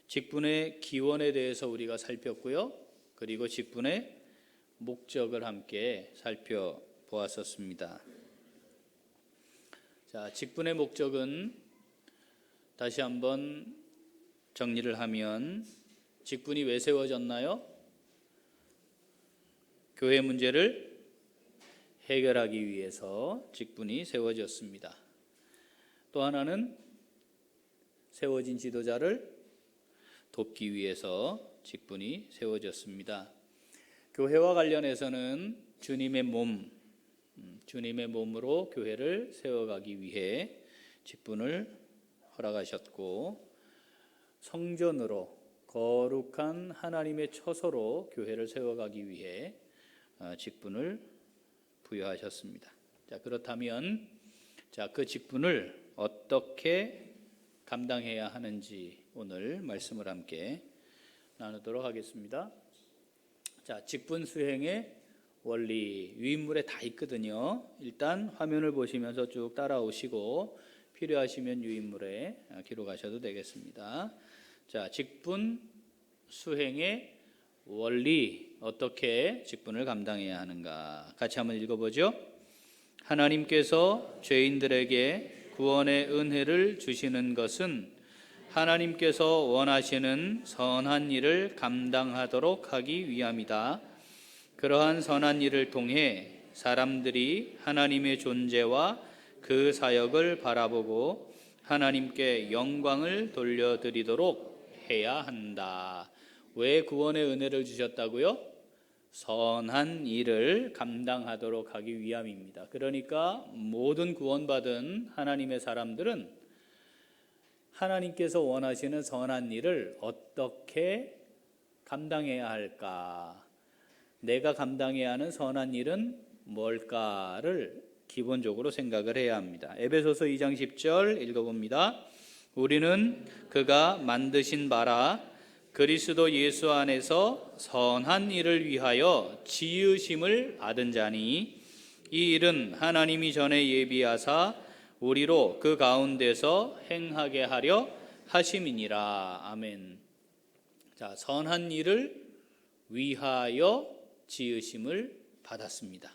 직분의 기원에 대해서 우리가 살폈고요. 그리고 직분의 목적을 함께 살펴보았었습니다. 직분의 목적은 다시 한번 정리를 하면 직분이 왜 세워졌나요? 교회 문제를 해결하기 위해서 직분이 세워졌습니다. 또 하나는 세워진 지도자를 돕기 위해서 직분이 세워졌습니다. 교회와 관련해서는 주님의 몸으로 교회를 세워가기 위해 직분을 허락하셨고, 성전으로 거룩한 하나님의 처소로 교회를 세워가기 위해 직분을 부여하셨습니다. 그렇다면 그 직분을 어떻게 감당해야 하는지 오늘 말씀을 함께 나누도록 하겠습니다. 직분 수행의 원리, 유인물에 다 있거든요. 일단 화면을 보시면서 쭉 따라오시고 필요하시면 유인물에 기록하셔도 되겠습니다. 직분 수행의 원리, 어떻게 직분을 감당해야 하는가 같이 한번 읽어보죠. 하나님께서 죄인들에게 구원의 은혜를 주시는 것은 하나님께서 원하시는 선한 일을 감당하도록 하기 위함이다. 그러한 선한 일을 통해 사람들이 하나님의 존재와 그 사역을 바라보고 하나님께 영광을 돌려드리도록 해야 한다. 왜 구원의 은혜를 주셨다고요? 선한 일을 감당하도록 하기 위함입니다. 그러니까 모든 구원받은 하나님의 사람들은 하나님께서 원하시는 선한 일을 어떻게 감당해야 할까? 내가 감당해야 하는 선한 일은 뭘까를 기본적으로 생각을 해야 합니다. 에베소서 2장 10절 읽어봅니다. 우리는 그가 만드신 바라 그리스도 예수 안에서 선한 일을 위하여 지으심을 받은 자니 이 일은 하나님이 전에 예비하사 우리로 그 가운데서 행하게 하려 하심이니라. 아멘. 선한 일을 위하여 지으심을 받았습니다.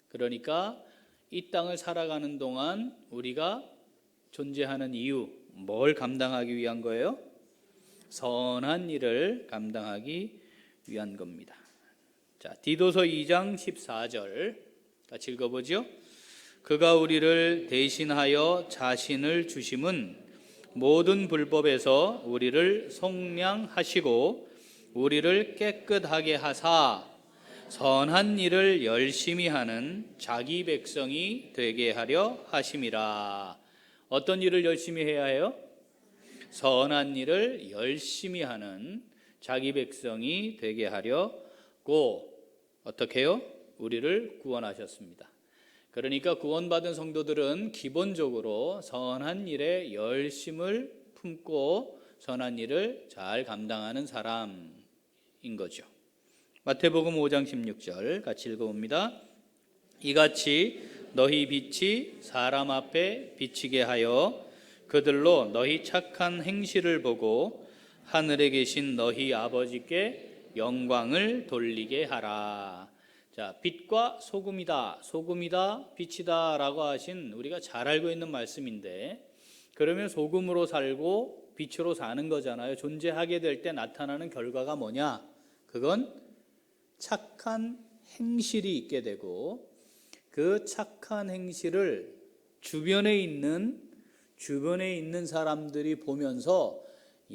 그러니까 이 땅을 살아가는 동안 우리가 존재하는 이유, 뭘 감당하기 위한 거예요? 선한 일을 감당하기 위한 겁니다. 디도서 2장 14절 같이 읽어보죠. 그가 우리를 대신하여 자신을 주심은 모든 불법에서 우리를 속량하시고 우리를 깨끗하게 하사 선한 일을 열심히 하는 자기 백성이 되게 하려 하심이라. 어떤 일을 열심히 해야 해요? 선한 일을 열심히 하는 자기 백성이 되게 하려고 어떻게 해요? 우리를 구원하셨습니다. 그러니까 구원받은 성도들은 기본적으로 선한 일에 열심을 품고 선한 일을 잘 감당하는 사람인 거죠. 마태복음 5장 16절 같이 읽어봅니다. 이같이 너희 빛이 사람 앞에 비치게 하여 그들로 너희 착한 행실을 보고 하늘에 계신 너희 아버지께 영광을 돌리게 하라. 빛과 소금이다, 빛이다 라고 하신 우리가 잘 알고 있는 말씀인데, 그러면 소금으로 살고 빛으로 사는 거잖아요. 존재하게 될 때 나타나는 결과가 뭐냐? 그건 착한 행실이 있게 되고, 그 착한 행실을 주변에 있는 사람들이 보면서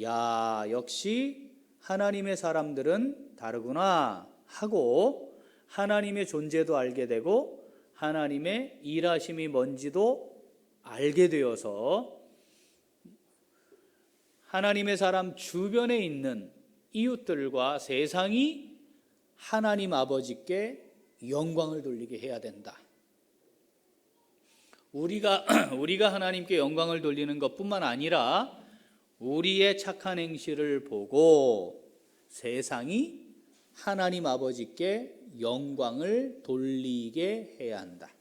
야, 역시 하나님의 사람들은 다르구나 하고 하나님의 존재도 알게 되고 하나님의 일하심이 뭔지도 알게 되어서 하나님의 사람 주변에 있는 이웃들과 세상이 하나님 아버지께 영광을 돌리게 해야 된다. 우리가 하나님께 영광을 돌리는 것뿐만 아니라 우리의 착한 행실을 보고 세상이 하나님 아버지께 영광을 돌리게 해야 한다.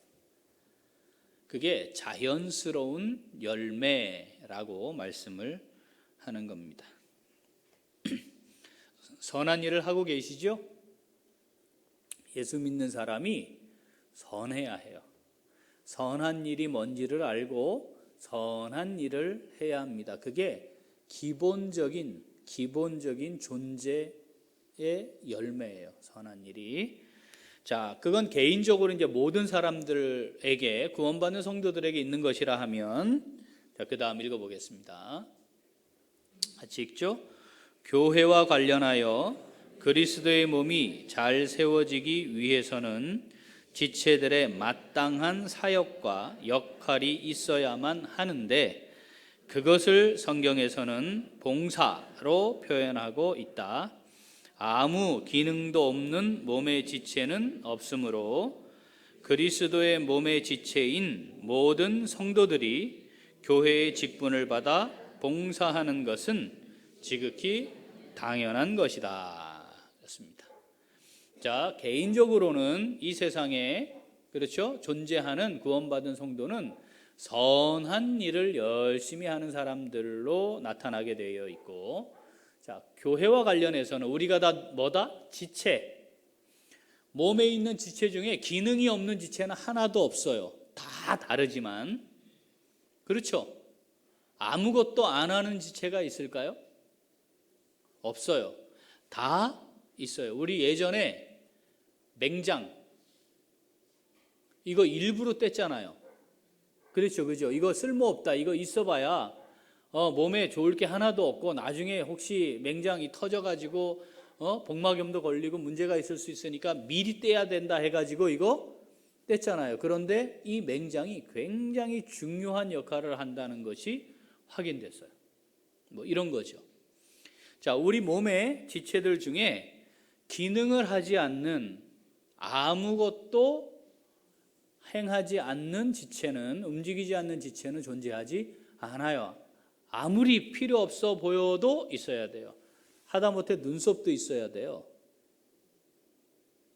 그게 자연스러운 열매라고 말씀을 하는 겁니다. 선한 일을 하고 계시죠? 예수 믿는 사람이 선해야 해요. 선한 일이 뭔지를 알고 선한 일을 해야 합니다. 그게 기본적인 존재의 열매예요. 선한 일이. 자, 그건 개인적으로 이제 모든 사람들에게, 구원받는 성도들에게 있는 것이라 하면, 자, 그 다음 읽어보겠습니다. 같이 읽죠. 교회와 관련하여 그리스도의 몸이 잘 세워지기 위해서는 지체들의 마땅한 사역과 역할이 있어야만 하는데, 그것을 성경에서는 봉사로 표현하고 있다. 아무 기능도 없는 몸의 지체는 없으므로 그리스도의 몸의 지체인 모든 성도들이 교회의 직분을 받아 봉사하는 것은 지극히 당연한 것이다. 그렇습니다. 자, 개인적으로는 이 세상에 그렇죠? 존재하는 구원받은 성도는 선한 일을 열심히 하는 사람들로 나타나게 되어 있고, 자, 교회와 관련해서는 우리가 다 뭐다? 지체. 몸에 있는 지체 중에 기능이 없는 지체는 하나도 없어요. 다 다르지만. 그렇죠? 아무것도 안 하는 지체가 있을까요? 없어요. 다 있어요. 우리 예전에 맹장 이거 일부러 뗐잖아요. 그렇죠, 그죠? 이거 쓸모없다. 이거 있어봐야 몸에 좋을 게 하나도 없고 나중에 혹시 맹장이 터져가지고 복막염도 걸리고 문제가 있을 수 있으니까 미리 떼야 된다 해가지고 이거 뗐잖아요. 그런데 이 맹장이 굉장히 중요한 역할을 한다는 것이 확인됐어요. 뭐 이런 거죠. 자, 우리 몸의 지체들 중에 기능을 하지 않는, 아무것도 행하지 않는 지체는, 움직이지 않는 지체는 존재하지 않아요. 아무리 필요 없어 보여도 있어야 돼요. 하다못해 눈썹도 있어야 돼요.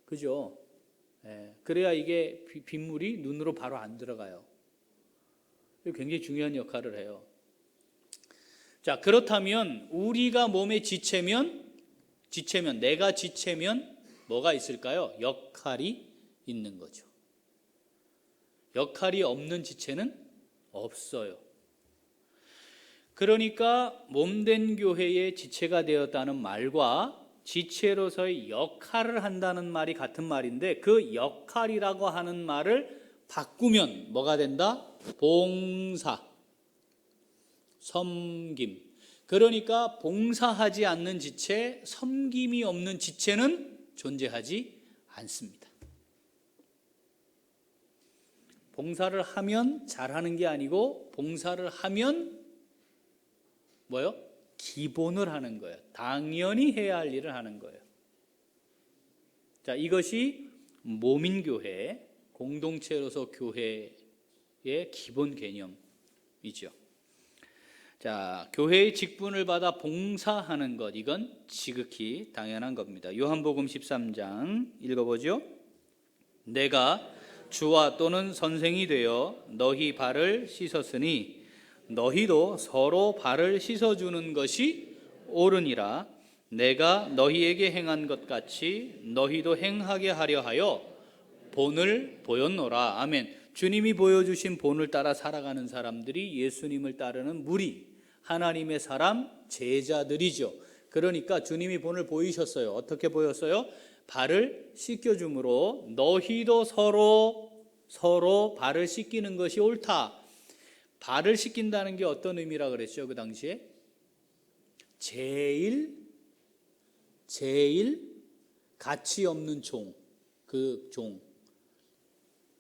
그죠? 그래야 이게 빗물이 눈으로 바로 안 들어가요. 굉장히 중요한 역할을 해요. 자, 그렇다면 우리가 몸의 지체면 내가 지체면 뭐가 있을까요? 역할이 있는 거죠. 역할이 없는 지체는 없어요. 그러니까 몸된 교회의 지체가 되었다는 말과 지체로서의 역할을 한다는 말이 같은 말인데, 그 역할이라고 하는 말을 바꾸면 뭐가 된다? 봉사, 섬김. 그러니까 봉사하지 않는 지체, 섬김이 없는 지체는 존재하지 않습니다. 봉사를 하면 잘하는 게 아니고, 봉사를 하면 뭐요? 기본을 하는 거예요. 당연히 해야 할 일을 하는 거예요. 자, 이것이 몸인 교회, 공동체로서 교회의 기본 개념이죠. 자, 교회의 직분을 받아 봉사하는 것, 이건 지극히 당연한 겁니다. 요한복음 13장 읽어보죠. 내가 주와 또는 선생이 되어 너희 발을 씻었으니 너희도 서로 발을 씻어주는 것이 옳으니라. 내가 너희에게 행한 것 같이 너희도 행하게 하려 하여 본을 보였노라. 아멘. 주님이 보여주신 본을 따라 살아가는 사람들이 예수님을 따르는 무리, 하나님의 사람, 제자들이죠. 그러니까 주님이 본을 보이셨어요. 어떻게 보였어요? 발을 씻겨줌으로 너희도 서로 발을 씻기는 것이 옳다. 발을 씻긴다는 게 어떤 의미라 그랬죠? 그 당시에 제일 가치 없는 종, 그 종,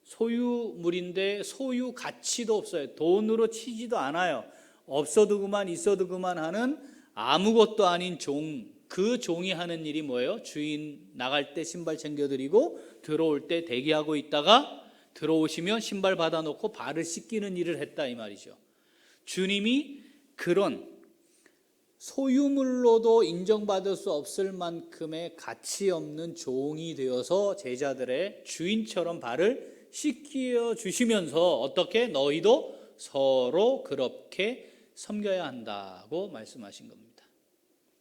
소유물인데 소유 가치도 없어요. 돈으로 치지도 않아요. 없어도 그만 있어도 그만 하는 아무것도 아닌 종. 그 종이 하는 일이 뭐예요? 주인 나갈 때 신발 챙겨드리고 들어올 때 대기하고 있다가 들어오시면 신발 받아놓고 발을 씻기는 일을 했다, 이 말이죠. 주님이 그런 소유물로도 인정받을 수 없을 만큼의 가치 없는 종이 되어서 제자들의 주인처럼 발을 씻겨 주시면서 어떻게 너희도 서로 그렇게 섬겨야 한다고 말씀하신 겁니다.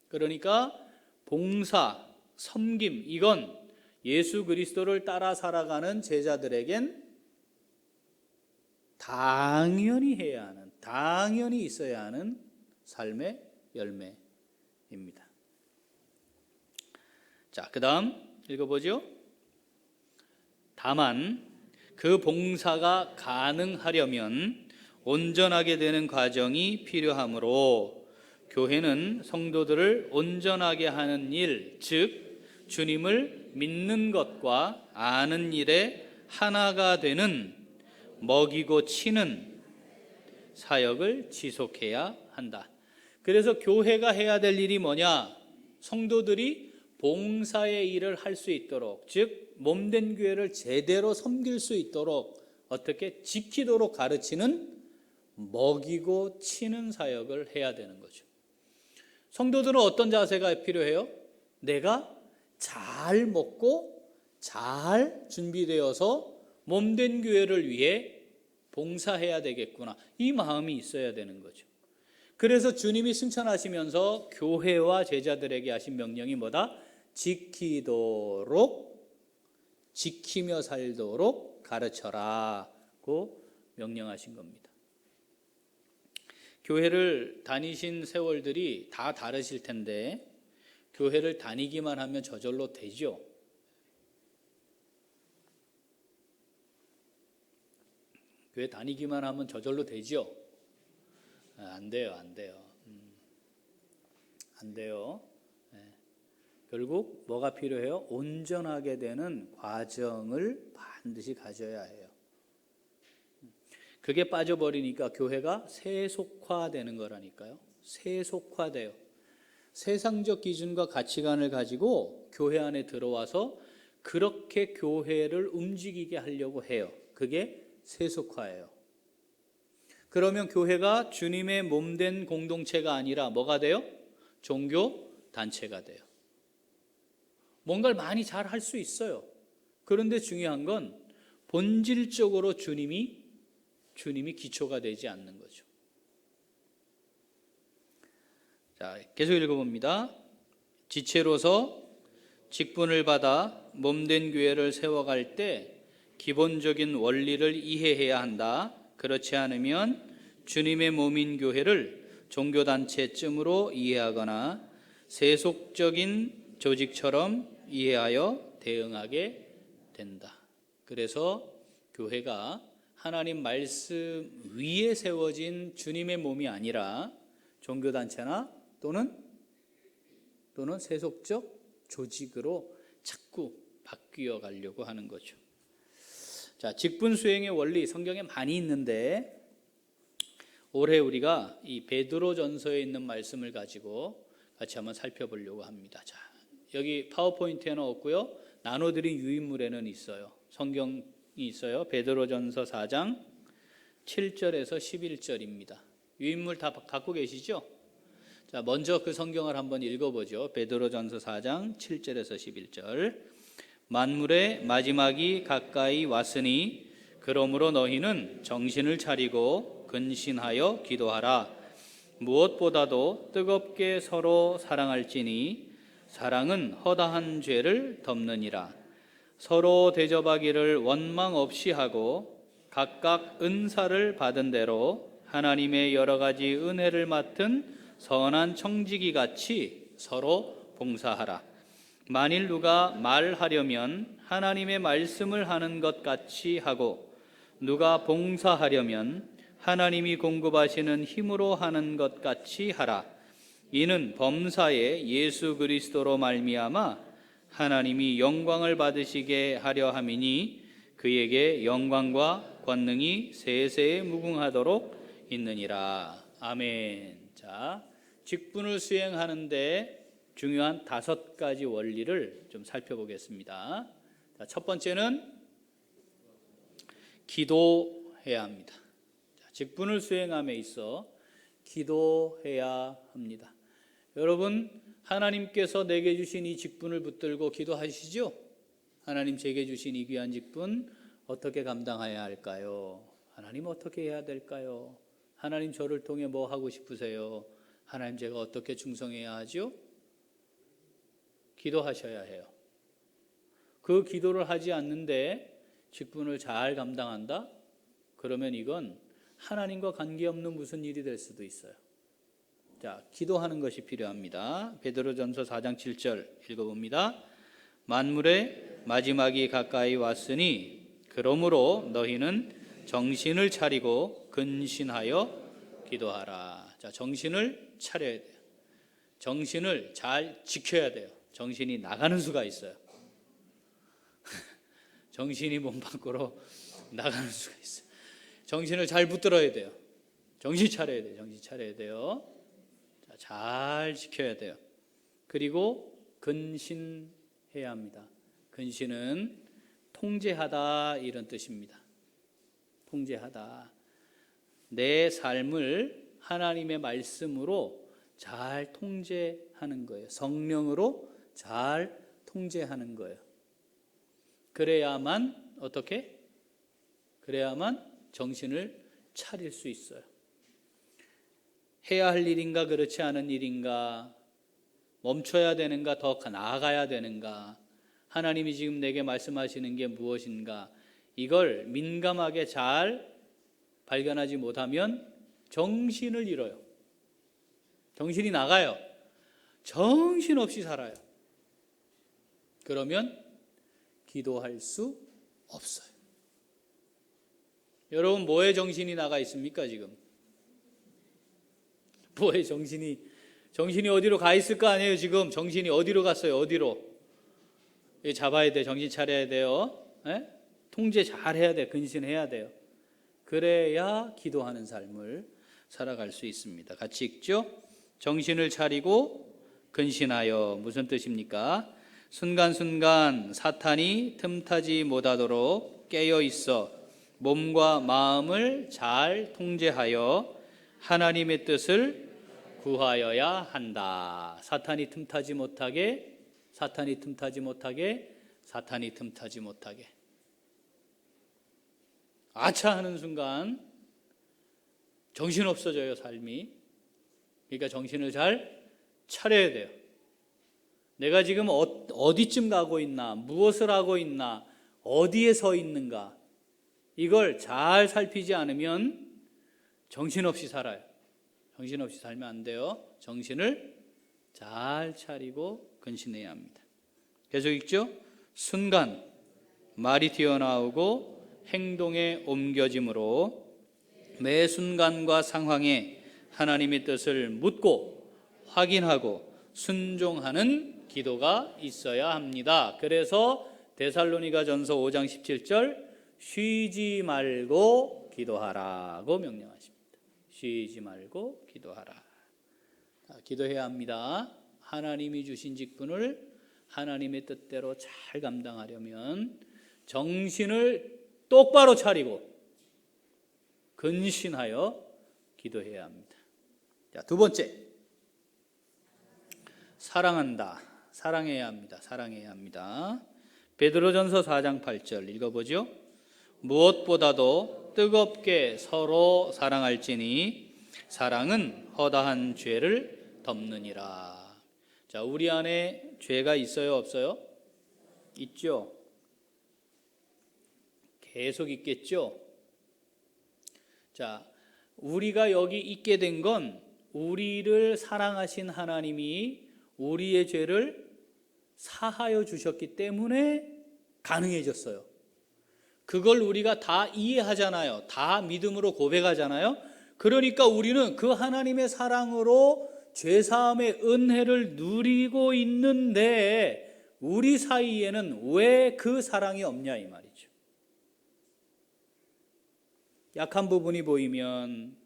그러니까 봉사, 섬김, 이건 예수 그리스도를 따라 살아가는 제자들에겐 당연히 해야 하는, 당연히 있어야 하는 삶의 열매입니다. 자, 그 다음 읽어보죠. 다만 그 봉사가 가능하려면 온전하게 되는 과정이 필요하므로 교회는 성도들을 온전하게 하는 일, 즉 주님을 믿는 것과 아는 일에 하나가 되는 먹이고 치는 사역을 지속해야 한다. 그래서 교회가 해야 될 일이 뭐냐? 성도들이 봉사의 일을 할 수 있도록, 즉 몸된 교회를 제대로 섬길 수 있도록 어떻게 지키도록 가르치는 먹이고 치는 사역을 해야 되는 거죠. 성도들은 어떤 자세가 필요해요? 내가 잘 먹고 잘 준비되어서 몸된 교회를 위해 봉사해야 되겠구나, 이 마음이 있어야 되는 거죠. 그래서 주님이 승천하시면서 교회와 제자들에게 하신 명령이 뭐다? 지키며 살도록 가르쳐라고 명령하신 겁니다. 교회를 다니신 세월들이 다 다르실 텐데 교회를 다니기만 하면 저절로 되죠? 교회 다니기만 하면 저절로 되죠? 안 돼요. 안 돼요. 결국 뭐가 필요해요? 온전하게 되는 과정을 반드시 가져야 해요. 그게 빠져버리니까 교회가 세속화되는 거라니까요. 세속화돼요. 세상적 기준과 가치관을 가지고 교회 안에 들어와서 그렇게 교회를 움직이게 하려고 해요. 그게 세속화예요. 그러면 교회가 주님의 몸된 공동체가 아니라 뭐가 돼요? 종교 단체가 돼요. 뭔가를 많이 잘 할 수 있어요. 그런데 중요한 건 본질적으로 주님이 기초가 되지 않는 거죠. 자, 계속 읽어봅니다. 지체로서 직분을 받아 몸된 교회를 세워갈 때 기본적인 원리를 이해해야 한다. 그렇지 않으면 주님의 몸인 교회를 종교단체쯤으로 이해하거나 세속적인 조직처럼 이해하여 대응하게 된다. 그래서 교회가 하나님 말씀 위에 세워진 주님의 몸이 아니라 종교단체나 또는 세속적 조직으로 자꾸 바뀌어 가려고 하는 거죠. 자, 직분 수행의 원리 성경에 많이 있는데 올해 우리가 이 베드로전서에 있는 말씀을 가지고 같이 한번 살펴보려고 합니다. 자, 여기 파워포인트에는 없고요. 나눠드린 유인물에는 있어요. 성경이 있어요. 베드로전서 4장 7절에서 11절입니다. 유인물 다 갖고 계시죠? 자, 먼저 그 성경을 한번 읽어보죠. 베드로전서 4장 7절에서 11절. 만물의 마지막이 가까이 왔으니 그러므로 너희는 정신을 차리고 근신하여 기도하라. 무엇보다도 뜨겁게 서로 사랑할지니 사랑은 허다한 죄를 덮느니라. 서로 대접하기를 원망 없이 하고 각각 은사를 받은 대로 하나님의 여러 가지 은혜를 맡은 선한 청지기 같이 서로 봉사하라. 만일 누가 말하려면 하나님의 말씀을 하는 것 같이 하고 누가 봉사하려면 하나님이 공급하시는 힘으로 하는 것 같이 하라. 이는 범사에 예수 그리스도로 말미암아 하나님이 영광을 받으시게 하려 함이니 그에게 영광과 권능이 세세에 무궁하도록 있느니라. 아멘. 자, 직분을 수행하는데 중요한 5가지 원리를 좀 살펴보겠습니다. 자, 첫 번째는 기도해야 합니다. 자, 직분을 수행함에 있어 기도해야 합니다. 여러분, 하나님께서 내게 주신 이 직분을 붙들고 기도하시죠? 하나님 제게 주신 이 귀한 직분 어떻게 감당해야 할까요? 하나님 어떻게 해야 될까요? 하나님 저를 통해 뭐 하고 싶으세요? 하나님 제가 어떻게 충성해야 하죠? 기도하셔야 해요. 그 기도를 하지 않는데 직분을 잘 감당한다? 그러면 이건 하나님과 관계없는 무슨 일이 될 수도 있어요. 자, 기도하는 것이 필요합니다. 베드로전서 4장 7절 읽어봅니다. 만물의 마지막이 가까이 왔으니 그러므로 너희는 정신을 차리고 근신하여 기도하라. 자, 정신을 차려야 돼요. 정신을 잘 지켜야 돼요. 정신이 나가는 수가 있어요. 정신이 몸 밖으로 나가는 수가 있어요. 정신을 잘 붙들어야 돼요. 정신 차려야 돼요. 정신 차려야 돼요. 자, 잘 지켜야 돼요. 그리고 근신해야 합니다. 근신은 통제하다 이런 뜻입니다. 통제하다. 내 삶을 하나님의 말씀으로 잘 통제하는 거예요. 성령으로 잘 통제하는 거예요. 그래야만 어떻게? 그래야만 정신을 차릴 수 있어요. 해야 할 일인가 그렇지 않은 일인가, 멈춰야 되는가 더 나아가야 되는가, 하나님이 지금 내게 말씀하시는 게 무엇인가, 이걸 민감하게 잘 발견하지 못하면 정신을 잃어요. 정신이 나가요. 정신없이 살아요. 그러면 기도할 수 없어요. 여러분 뭐에 정신이 나가 있습니까 지금? 뭐에 정신이 어디로 가 있을 거 아니에요 지금? 정신이 어디로 갔어요? 어디로? 잡아야 돼. 정신 차려야 돼요. 에? 통제 잘 해야 돼. 근신해야 돼요. 그래야 기도하는 삶을 살아갈 수 있습니다. 같이 읽죠? 정신을 차리고 근신하여. 무슨 뜻입니까? 순간순간 사탄이 틈타지 못하도록 깨어 있어 몸과 마음을 잘 통제하여 하나님의 뜻을 구하여야 한다. 사탄이 틈타지 못하게. 아차 하는 순간 정신 없어져요, 삶이. 그러니까 정신을 잘 차려야 돼요. 내가 지금 어디쯤 가고 있나, 무엇을 하고 있나, 어디에 서 있는가, 이걸 잘 살피지 않으면 정신없이 살아요. 정신없이 살면 안 돼요. 정신을 잘 차리고 근신해야 합니다. 계속 읽죠? 순간 말이 튀어나오고 행동에 옮겨짐으로 매 순간과 상황에 하나님의 뜻을 묻고 확인하고 순종하는 기도가 있어야 합니다. 그래서 데살로니가전서 5장 17절 쉬지 말고 기도하라고 명령하십니다. 쉬지 말고 기도하라. 기도해야 합니다. 하나님이 주신 직분을 하나님의 뜻대로 잘 감당하려면 정신을 똑바로 차리고 근신하여 기도해야 합니다. 자, 두 번째, 사랑한다. 사랑해야 합니다. 사랑해야 합니다. 베드로전서 4장 8절 읽어보죠. 무엇보다도 뜨겁게 서로 사랑할지니 사랑은 허다한 죄를 덮느니라. 자, 우리 안에 죄가 있어요, 없어요? 있죠. 계속 있겠죠. 자, 우리가 여기 있게 된 건 우리를 사랑하신 하나님이 우리의 죄를 사하여 주셨기 때문에 가능해졌어요. 그걸 우리가 다 이해하잖아요. 다 믿음으로 고백하잖아요. 그러니까 우리는 그 하나님의 사랑으로 죄사함의 은혜를 누리고 있는데 우리 사이에는 왜 그 사랑이 없냐 이 말이죠. 약한 부분이 보이면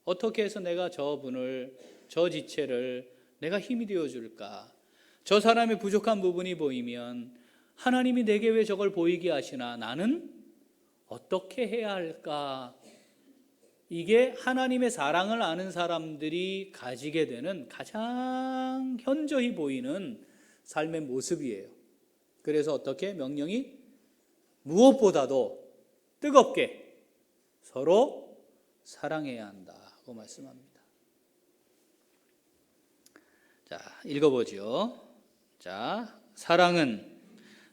어떻게 해서 내가 저분을, 저 지체를 내가 힘이 되어줄까? 저 사람의 부족한 부분이 보이면 하나님이 내게 왜 저걸 보이게 하시나? 나는 어떻게 해야 할까? 이게 하나님의 사랑을 아는 사람들이 가지게 되는 가장 현저히 보이는 삶의 모습이에요. 그래서 어떻게? 명령이 무엇보다도 뜨겁게 서로 사랑해야 한다고 말씀합니다. 자, 읽어보죠. 자, 사랑은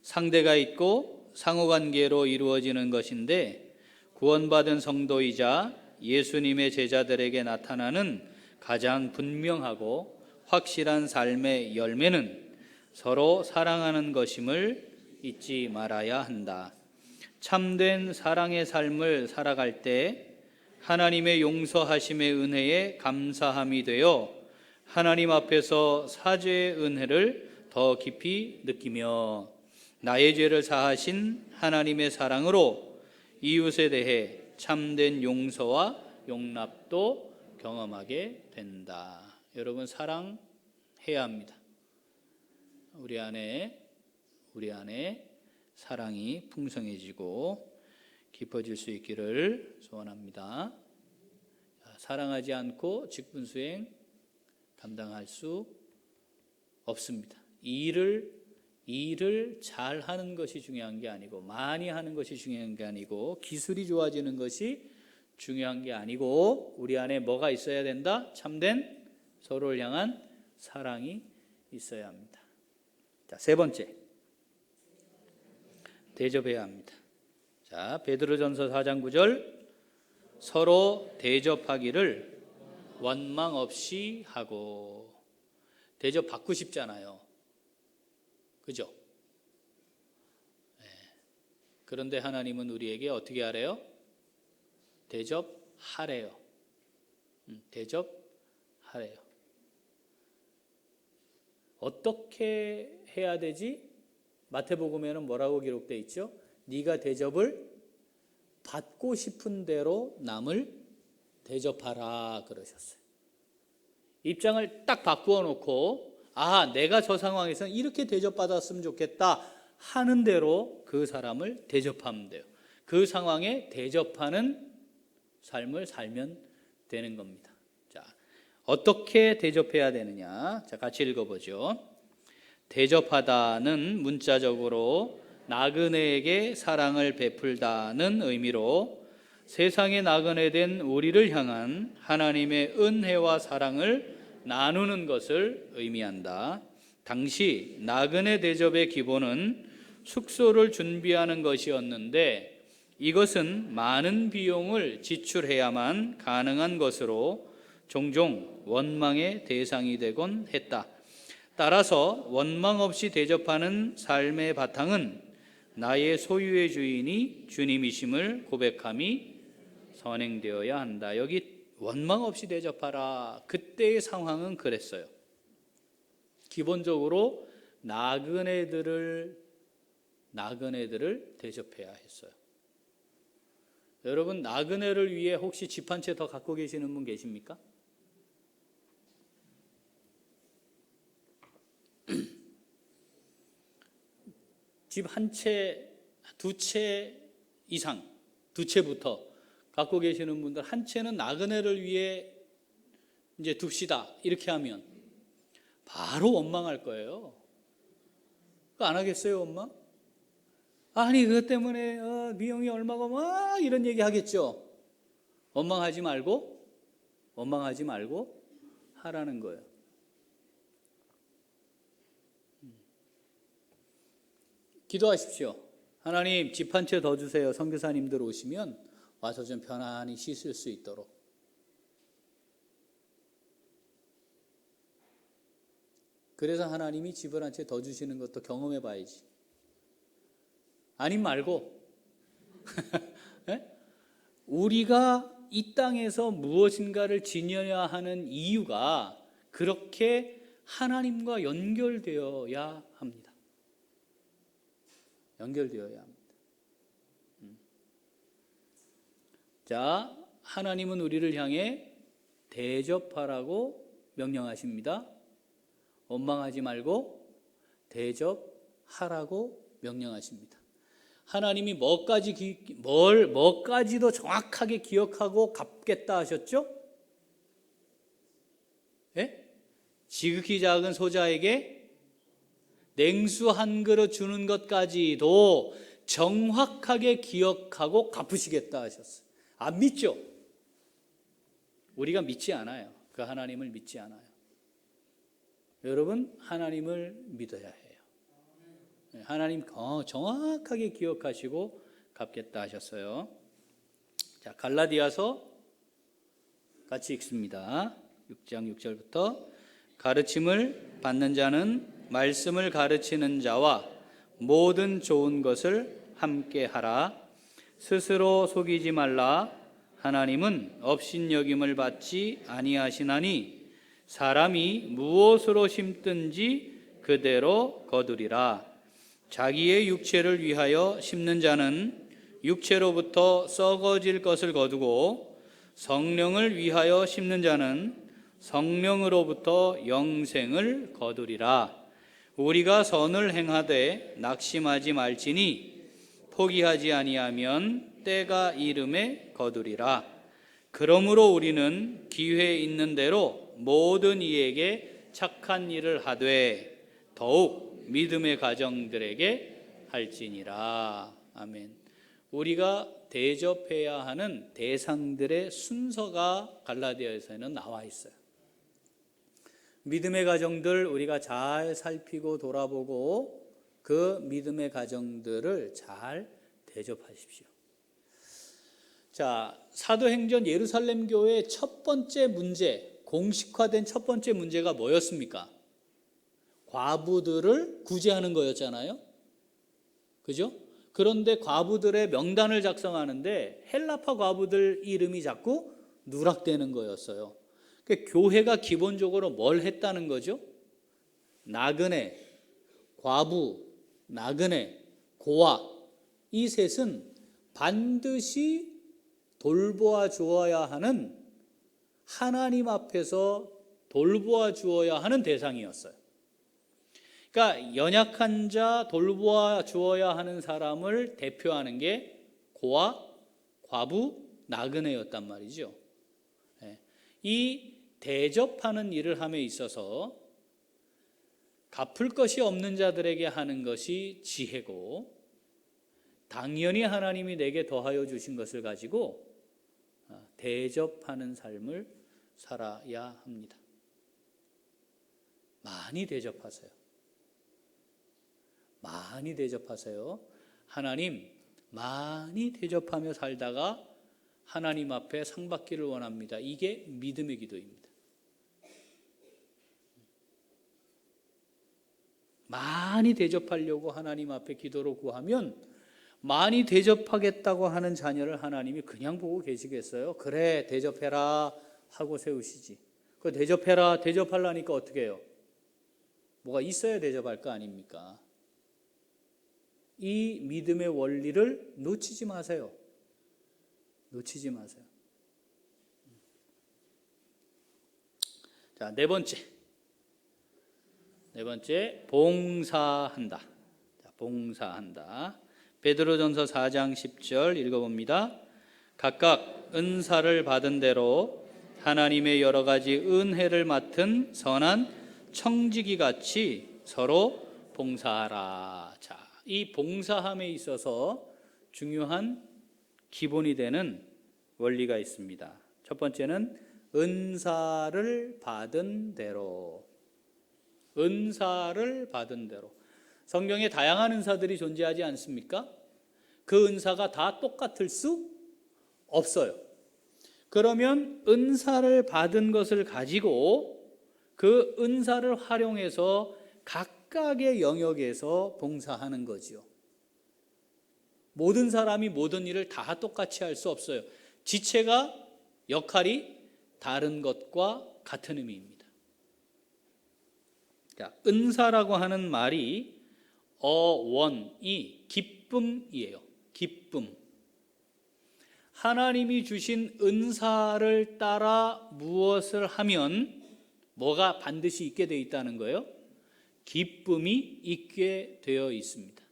상대가 있고 상호관계로 이루어지는 것인데 구원받은 성도이자 예수님의 제자들에게 나타나는 가장 분명하고 확실한 삶의 열매는 서로 사랑하는 것임을 잊지 말아야 한다. 참된 사랑의 삶을 살아갈 때 하나님의 용서하심의 은혜에 감사함이 되어 하나님 앞에서 사죄의 은혜를 더 깊이 느끼며 나의 죄를 사하신 하나님의 사랑으로 이웃에 대해 참된 용서와 용납도 경험하게 된다. 여러분, 사랑해야 합니다. 우리 안에 사랑이 풍성해지고 깊어질 수 있기를 소원합니다. 사랑하지 않고 직분수행 감당할 수 없습니다. 일을 잘 하는 것이 중요한 게 아니고, 많이 하는 것이 중요한 게 아니고, 기술이 좋아지는 것이 중요한 게 아니고, 우리 안에 뭐가 있어야 된다? 참된 서로를 향한 사랑이 있어야 합니다. 자, 세 번째, 대접해야 합니다. 자, 베드로전서 4장 9절, 서로 대접하기를 원망 없이 하고. 대접 받고 싶잖아요. 그죠? 네. 그런데 하나님은 우리에게 어떻게 하래요? 대접하래요. 대접하래요. 어떻게 해야 되지? 마태복음에는 뭐라고 기록되어 있죠? 네가 대접을 받고 싶은 대로 남을 대접하라 그러셨어요. 입장을 딱 바꾸어 놓고, 내가 저 상황에서 이렇게 대접받았으면 좋겠다 하는 대로 그 사람을 대접하면 돼요. 그 상황에 대접하는 삶을 살면 되는 겁니다. 자, 어떻게 대접해야 되느냐? 자, 같이 읽어보죠. 대접하다는 문자적으로 나그네에게 사랑을 베풀다는 의미로 세상에 나그네 된 우리를 향한 하나님의 은혜와 사랑을 나누는 것을 의미한다. 당시 나그네 대접의 기본은 숙소를 준비하는 것이었는데 이것은 많은 비용을 지출해야만 가능한 것으로 종종 원망의 대상이 되곤 했다. 따라서 원망 없이 대접하는 삶의 바탕은 나의 소유의 주인이 주님이심을 고백함이 선행되어야 한다. 여기 원망 없이 대접하라. 그때의 상황은 그랬어요. 기본적으로 나그네들을 대접해야 했어요. 여러분, 나그네를 위해 혹시 집 한 채 더 갖고 계시는 분 계십니까? 집 한 채, 두 채 이상, 두 채부터 갖고 계시는 분들, 한 채는 나그네를 위해 이제 둡시다 이렇게 하면 바로 원망할 거예요. 그거 안 하겠어요, 원망? 아니, 그것 때문에 비용이 얼마고 막 이런 얘기 하겠죠. 원망하지 말고 하라는 거예요. 기도하십시오. 하나님, 집 한 채 더 주세요. 선교사님들 오시면 와서 좀 편안히 씻을 수 있도록. 그래서 하나님이 집을 한 채 더 주시는 것도 경험해 봐야지. 아님 말고 네? 우리가 이 땅에서 무엇인가를 지녀야 하는 이유가 그렇게 하나님과 연결되어야 합니다. 연결되어야 합니다. 자, 하나님은 우리를 향해 대접하라고 명령하십니다. 원망하지 말고 대접하라고 명령하십니다. 하나님이 뭐까지도 정확하게 기억하고 갚겠다 하셨죠? 예? 지극히 작은 소자에게 냉수 한 그릇 주는 것까지도 정확하게 기억하고 갚으시겠다 하셨어요. 안 믿죠? 우리가 믿지 않아요. 그 하나님을 믿지 않아요. 여러분, 하나님을 믿어야 해요. 하나님 정확하게 기억하시고 갚겠다 하셨어요. 자, 갈라디아서 같이 읽습니다. 6장 6절부터 가르침을 받는 자는 말씀을 가르치는 자와 모든 좋은 것을 함께 하라. 스스로 속이지 말라. 하나님은 업신여김을 받지 아니하시나니 사람이 무엇으로 심든지 그대로 거두리라. 자기의 육체를 위하여 심는 자는 육체로부터 썩어질 것을 거두고 성령을 위하여 심는 자는 성령으로부터 영생을 거두리라. 우리가 선을 행하되 낙심하지 말지니 포기하지 아니하면 때가 이름에 거두리라. 그러므로 우리는 기회 있는 대로 모든 이에게 착한 일을 하되 더욱 믿음의 가정들에게 할지니라. 아멘. 우리가 대접해야 하는 대상들의 순서가 갈라디아에서는 나와 있어요. 믿음의 가정들 우리가 잘 살피고 돌아보고 그 믿음의 가정들을 잘 대접하십시오. 자, 사도행전 예루살렘 교회의 첫 번째 문제, 공식화된 첫 번째 문제가 뭐였습니까? 과부들을 구제하는 거였잖아요. 그죠? 그런데 과부들의 명단을 작성하는데 헬라파 과부들 이름이 자꾸 누락되는 거였어요. 그러니까 교회가 기본적으로 뭘 했다는 거죠? 나그네, 과부, 나그네, 고아, 이 셋은 반드시 돌보아 주어야 하는, 하나님 앞에서 돌보아 주어야 하는 대상이었어요. 그러니까 연약한 자, 돌보아 주어야 하는 사람을 대표하는 게 고아, 과부, 나그네였단 말이죠. 이 대접하는 일을 함에 있어서 갚을 것이 없는 자들에게 하는 것이 지혜고, 당연히 하나님이 내게 더하여 주신 것을 가지고 대접하는 삶을 살아야 합니다. 많이 대접하세요. 많이 대접하세요. 하나님, 많이 대접하며 살다가 하나님 앞에 상 받기를 원합니다. 이게 믿음의 기도입니다. 많이 대접하려고 하나님 앞에 기도로 구하면 많이 대접하겠다고 하는 자녀를 하나님이 그냥 보고 계시겠어요? 그래, 대접해라 하고 세우시지. 그 대접해라, 대접하려니까 어떻게 해요? 뭐가 있어야 대접할 거 아닙니까? 이 믿음의 원리를 놓치지 마세요. 놓치지 마세요. 자, 네 번째, 봉사한다. 자, 봉사한다. 베드로전서 4장 10절 읽어봅니다. 각각 은사를 받은 대로 하나님의 여러 가지 은혜를 맡은 선한 청지기 같이 서로 봉사하라. 자, 이 봉사함에 있어서 중요한 기본이 되는 원리가 있습니다. 첫 번째는 은사를 받은 대로. 은사를 받은 대로. 성경에 다양한 은사들이 존재하지 않습니까? 그 은사가 다 똑같을 수 없어요. 그러면 은사를 받은 것을 가지고 그 은사를 활용해서 각각의 영역에서 봉사하는 거죠. 모든 사람이 모든 일을 다 똑같이 할 수 없어요. 지체가, 역할이 다른 것과 같은 의미입니다. 자, 은사라고 하는 말이 어원이 기쁨이에요. 기쁨. 하나님이 주신 은사를 따라 무엇을 하면 뭐가 반드시 있게 되어 있다는 거예요? 기쁨이 있게 되어 있습니다.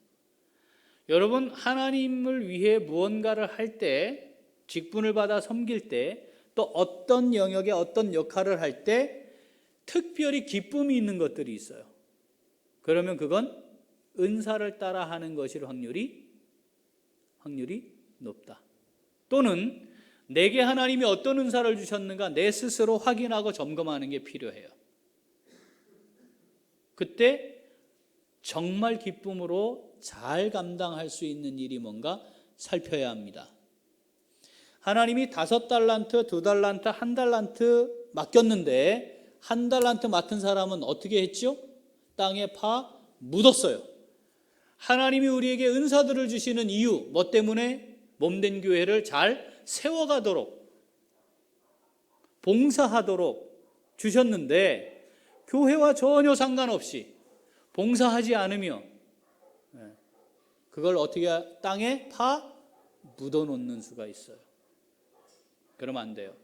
여러분, 하나님을 위해 무언가를 할 때, 직분을 받아 섬길 때, 또 어떤 영역에 어떤 역할을 할 때 특별히 기쁨이 있는 것들이 있어요. 그러면 그건 은사를 따라 하는 것일 확률이 확률이 높다. 또는 내게 하나님이 어떤 은사를 주셨는가 내 스스로 확인하고 점검하는 게 필요해요. 그때 정말 기쁨으로 잘 감당할 수 있는 일이 뭔가 살펴야 합니다. 하나님이 5달란트, 2달란트, 1달란트 맡겼는데 1달란트 맡은 사람은 어떻게 했죠? 땅에 파 묻었어요. 하나님이 우리에게 은사들을 주시는 이유, 뭐 때문에? 몸된 교회를 잘 세워가도록, 봉사하도록 주셨는데 교회와 전혀 상관없이 봉사하지 않으며 그걸 어떻게 땅에 파 묻어놓는 수가 있어요. 그러면 안 돼요.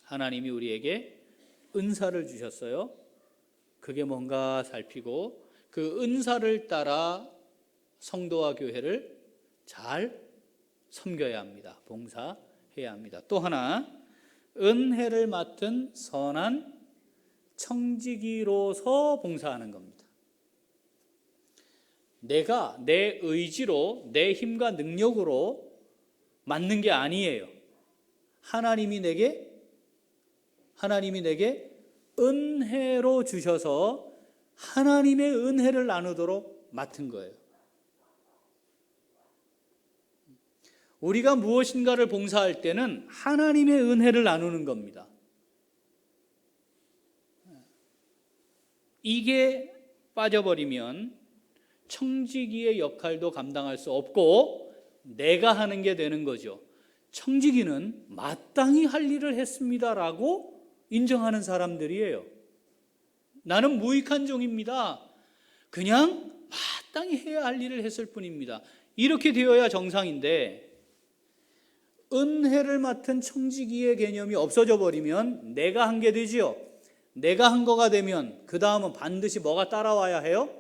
하나님이 우리에게 은사를 주셨어요. 그게 뭔가 살피고 그 은사를 따라 성도와 교회를 잘 섬겨야 합니다. 봉사해야 합니다. 또 하나, 은혜를 맡은 선한 청지기로서 봉사하는 겁니다. 내가 내 의지로 내 힘과 능력으로 맡는 게 아니에요. 하나님이 내게 은혜로 주셔서 하나님의 은혜를 나누도록 맡은 거예요. 우리가 무엇인가를 봉사할 때는 하나님의 은혜를 나누는 겁니다. 이게 빠져버리면 청지기의 역할도 감당할 수 없고 내가 하는 게 되는 거죠. 청지기는 마땅히 할 일을 했습니다라고 인정하는 사람들이에요. 나는 무익한 종입니다. 그냥 마땅히 해야 할 일을 했을 뿐입니다. 이렇게 되어야 정상인데 은혜를 맡은 청지기의 개념이 없어져 버리면 내가 한 게 되지요. 내가 한 거가 되면 그 다음은 반드시 뭐가 따라와야 해요?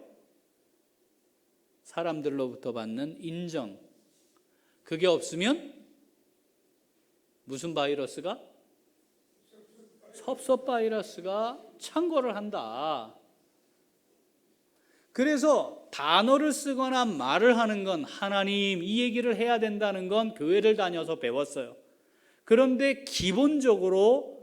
사람들로부터 받는 인정. 그게 없으면 무슨 바이러스가? 섭섭 바이러스가 창궐을 한다. 그래서 단어를 쓰거나 말을 하는 건 하나님 이 얘기를 해야 된다는 건 교회를 다녀서 배웠어요. 그런데 기본적으로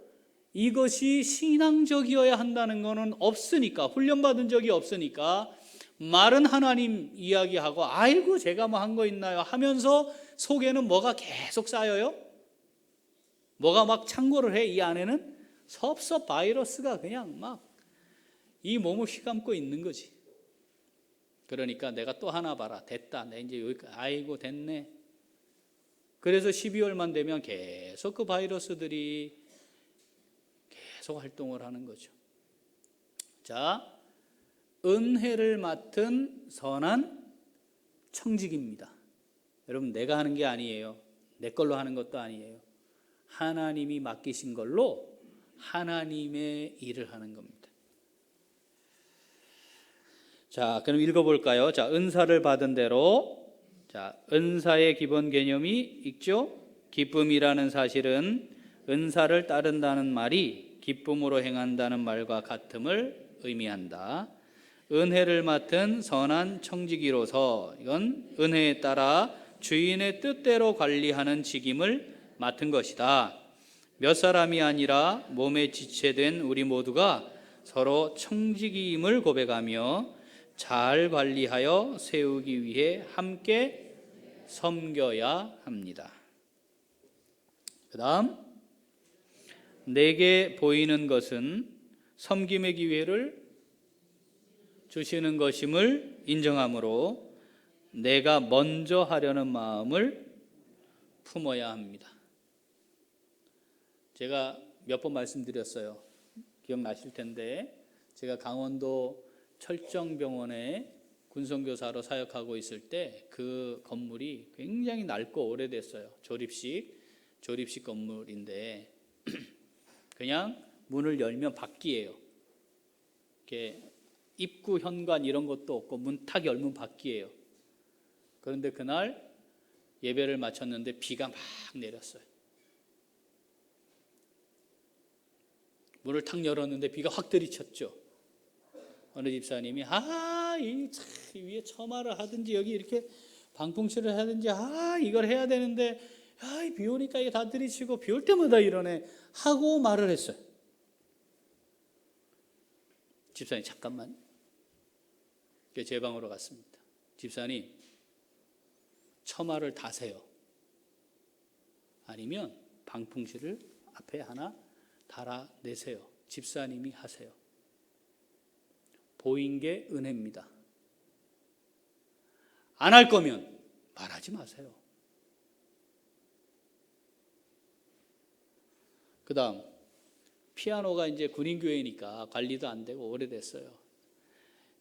이것이 신앙적이어야 한다는 것은 없으니까, 훈련받은 적이 없으니까 말은 하나님 이야기하고 아이고 제가 뭐 한 거 있나요 하면서 속에는 뭐가 계속 쌓여요? 뭐가 막 창궐을 해. 이 안에는 섭섭 바이러스가 그냥 막 이 몸을 휘감고 있는 거지. 그러니까 내가 또 하나 봐라. 됐다. 내 이제 여기까지. 아이고 됐네. 그래서 12월만 되면 계속 그 바이러스들이 계속 활동을 하는 거죠. 자, 은혜를 맡은 선한 청지기입니다. 여러분 내가 하는 게 아니에요. 내 걸로 하는 것도 아니에요. 하나님이 맡기신 걸로 하나님의 일을 하는 겁니다. 자, 그럼 읽어볼까요? 자, 은사를 받은 대로. 자, 은사의 기본 개념이 있죠? 기쁨이라는 사실은 은사를 따른다는 말이 기쁨으로 행한다는 말과 같음을 의미한다. 은혜를 맡은 선한 청지기로서 이건 은혜에 따라 주인의 뜻대로 관리하는 직임을 맡은 것이다. 몇 사람이 아니라 몸에 지체된 우리 모두가 서로 청지기임을 고백하며 잘 관리하여 세우기 위해 함께 섬겨야 합니다. 그 다음, 내게 보이는 것은 섬김의 기회를 주시는 것임을 인정하므로 내가 먼저 하려는 마음을 품어야 합니다. 제가 몇 번 말씀드렸어요. 기억나실 텐데 제가 강원도 철정병원에 군선교사로 사역하고 있을 때 그 건물이 굉장히 낡고 오래됐어요. 조립식 건물인데 그냥 문을 열면 밖이에요. 이렇게 입구 현관 이런 것도 없고 문 탁 열면 밖이에요. 그런데 그날 예배를 마쳤는데 비가 막 내렸어요. 문을 탁 열었는데 비가 확 들이쳤죠. 어느 집사님이 이 위에 처마를 하든지 여기 이렇게 방풍치를 해야 되는지 이걸 해야 되는데 비 오니까 이게 다 들이치고 비 올 때마다 이러네 하고 말을 했어요. 집사님 잠깐만. 제 방으로 갔습니다. 집사님 처마를 다세요. 아니면 방풍치를 앞에 하나 달아내세요. 집사님이 하세요. 보인 게 은혜입니다. 안 할 거면 말하지 마세요. 그 다음 피아노가 이제 군인교회니까 관리도 안 되고 오래됐어요.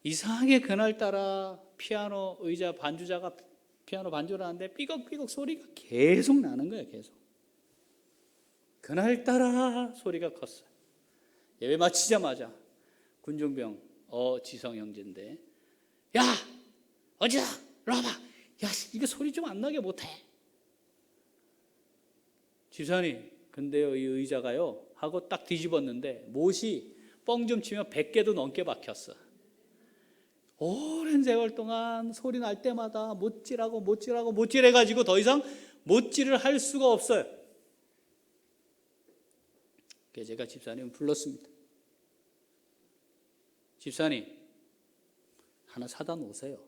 이상하게 그날따라 피아노 의자 반주자가 피아노 반주를 하는데 삐걱삐걱 소리가 계속 나는 거예요. 계속. 그날따라 소리가 컸어요. 예배 마치자마자 군종병 지성 형제인데 야 어디다 와봐. 야 이거 소리 좀 안 나게 못해. 집사님 근데요 이 의자가요 하고 딱 뒤집었는데 못이 뻥 좀 치면 100개도 넘게 박혔어. 오랜 세월 동안 소리 날 때마다 못질해가지고 더 이상 못질을 할 수가 없어요. 그래서 제가 집사님을 불렀습니다. 집사님 하나 사다 놓으세요.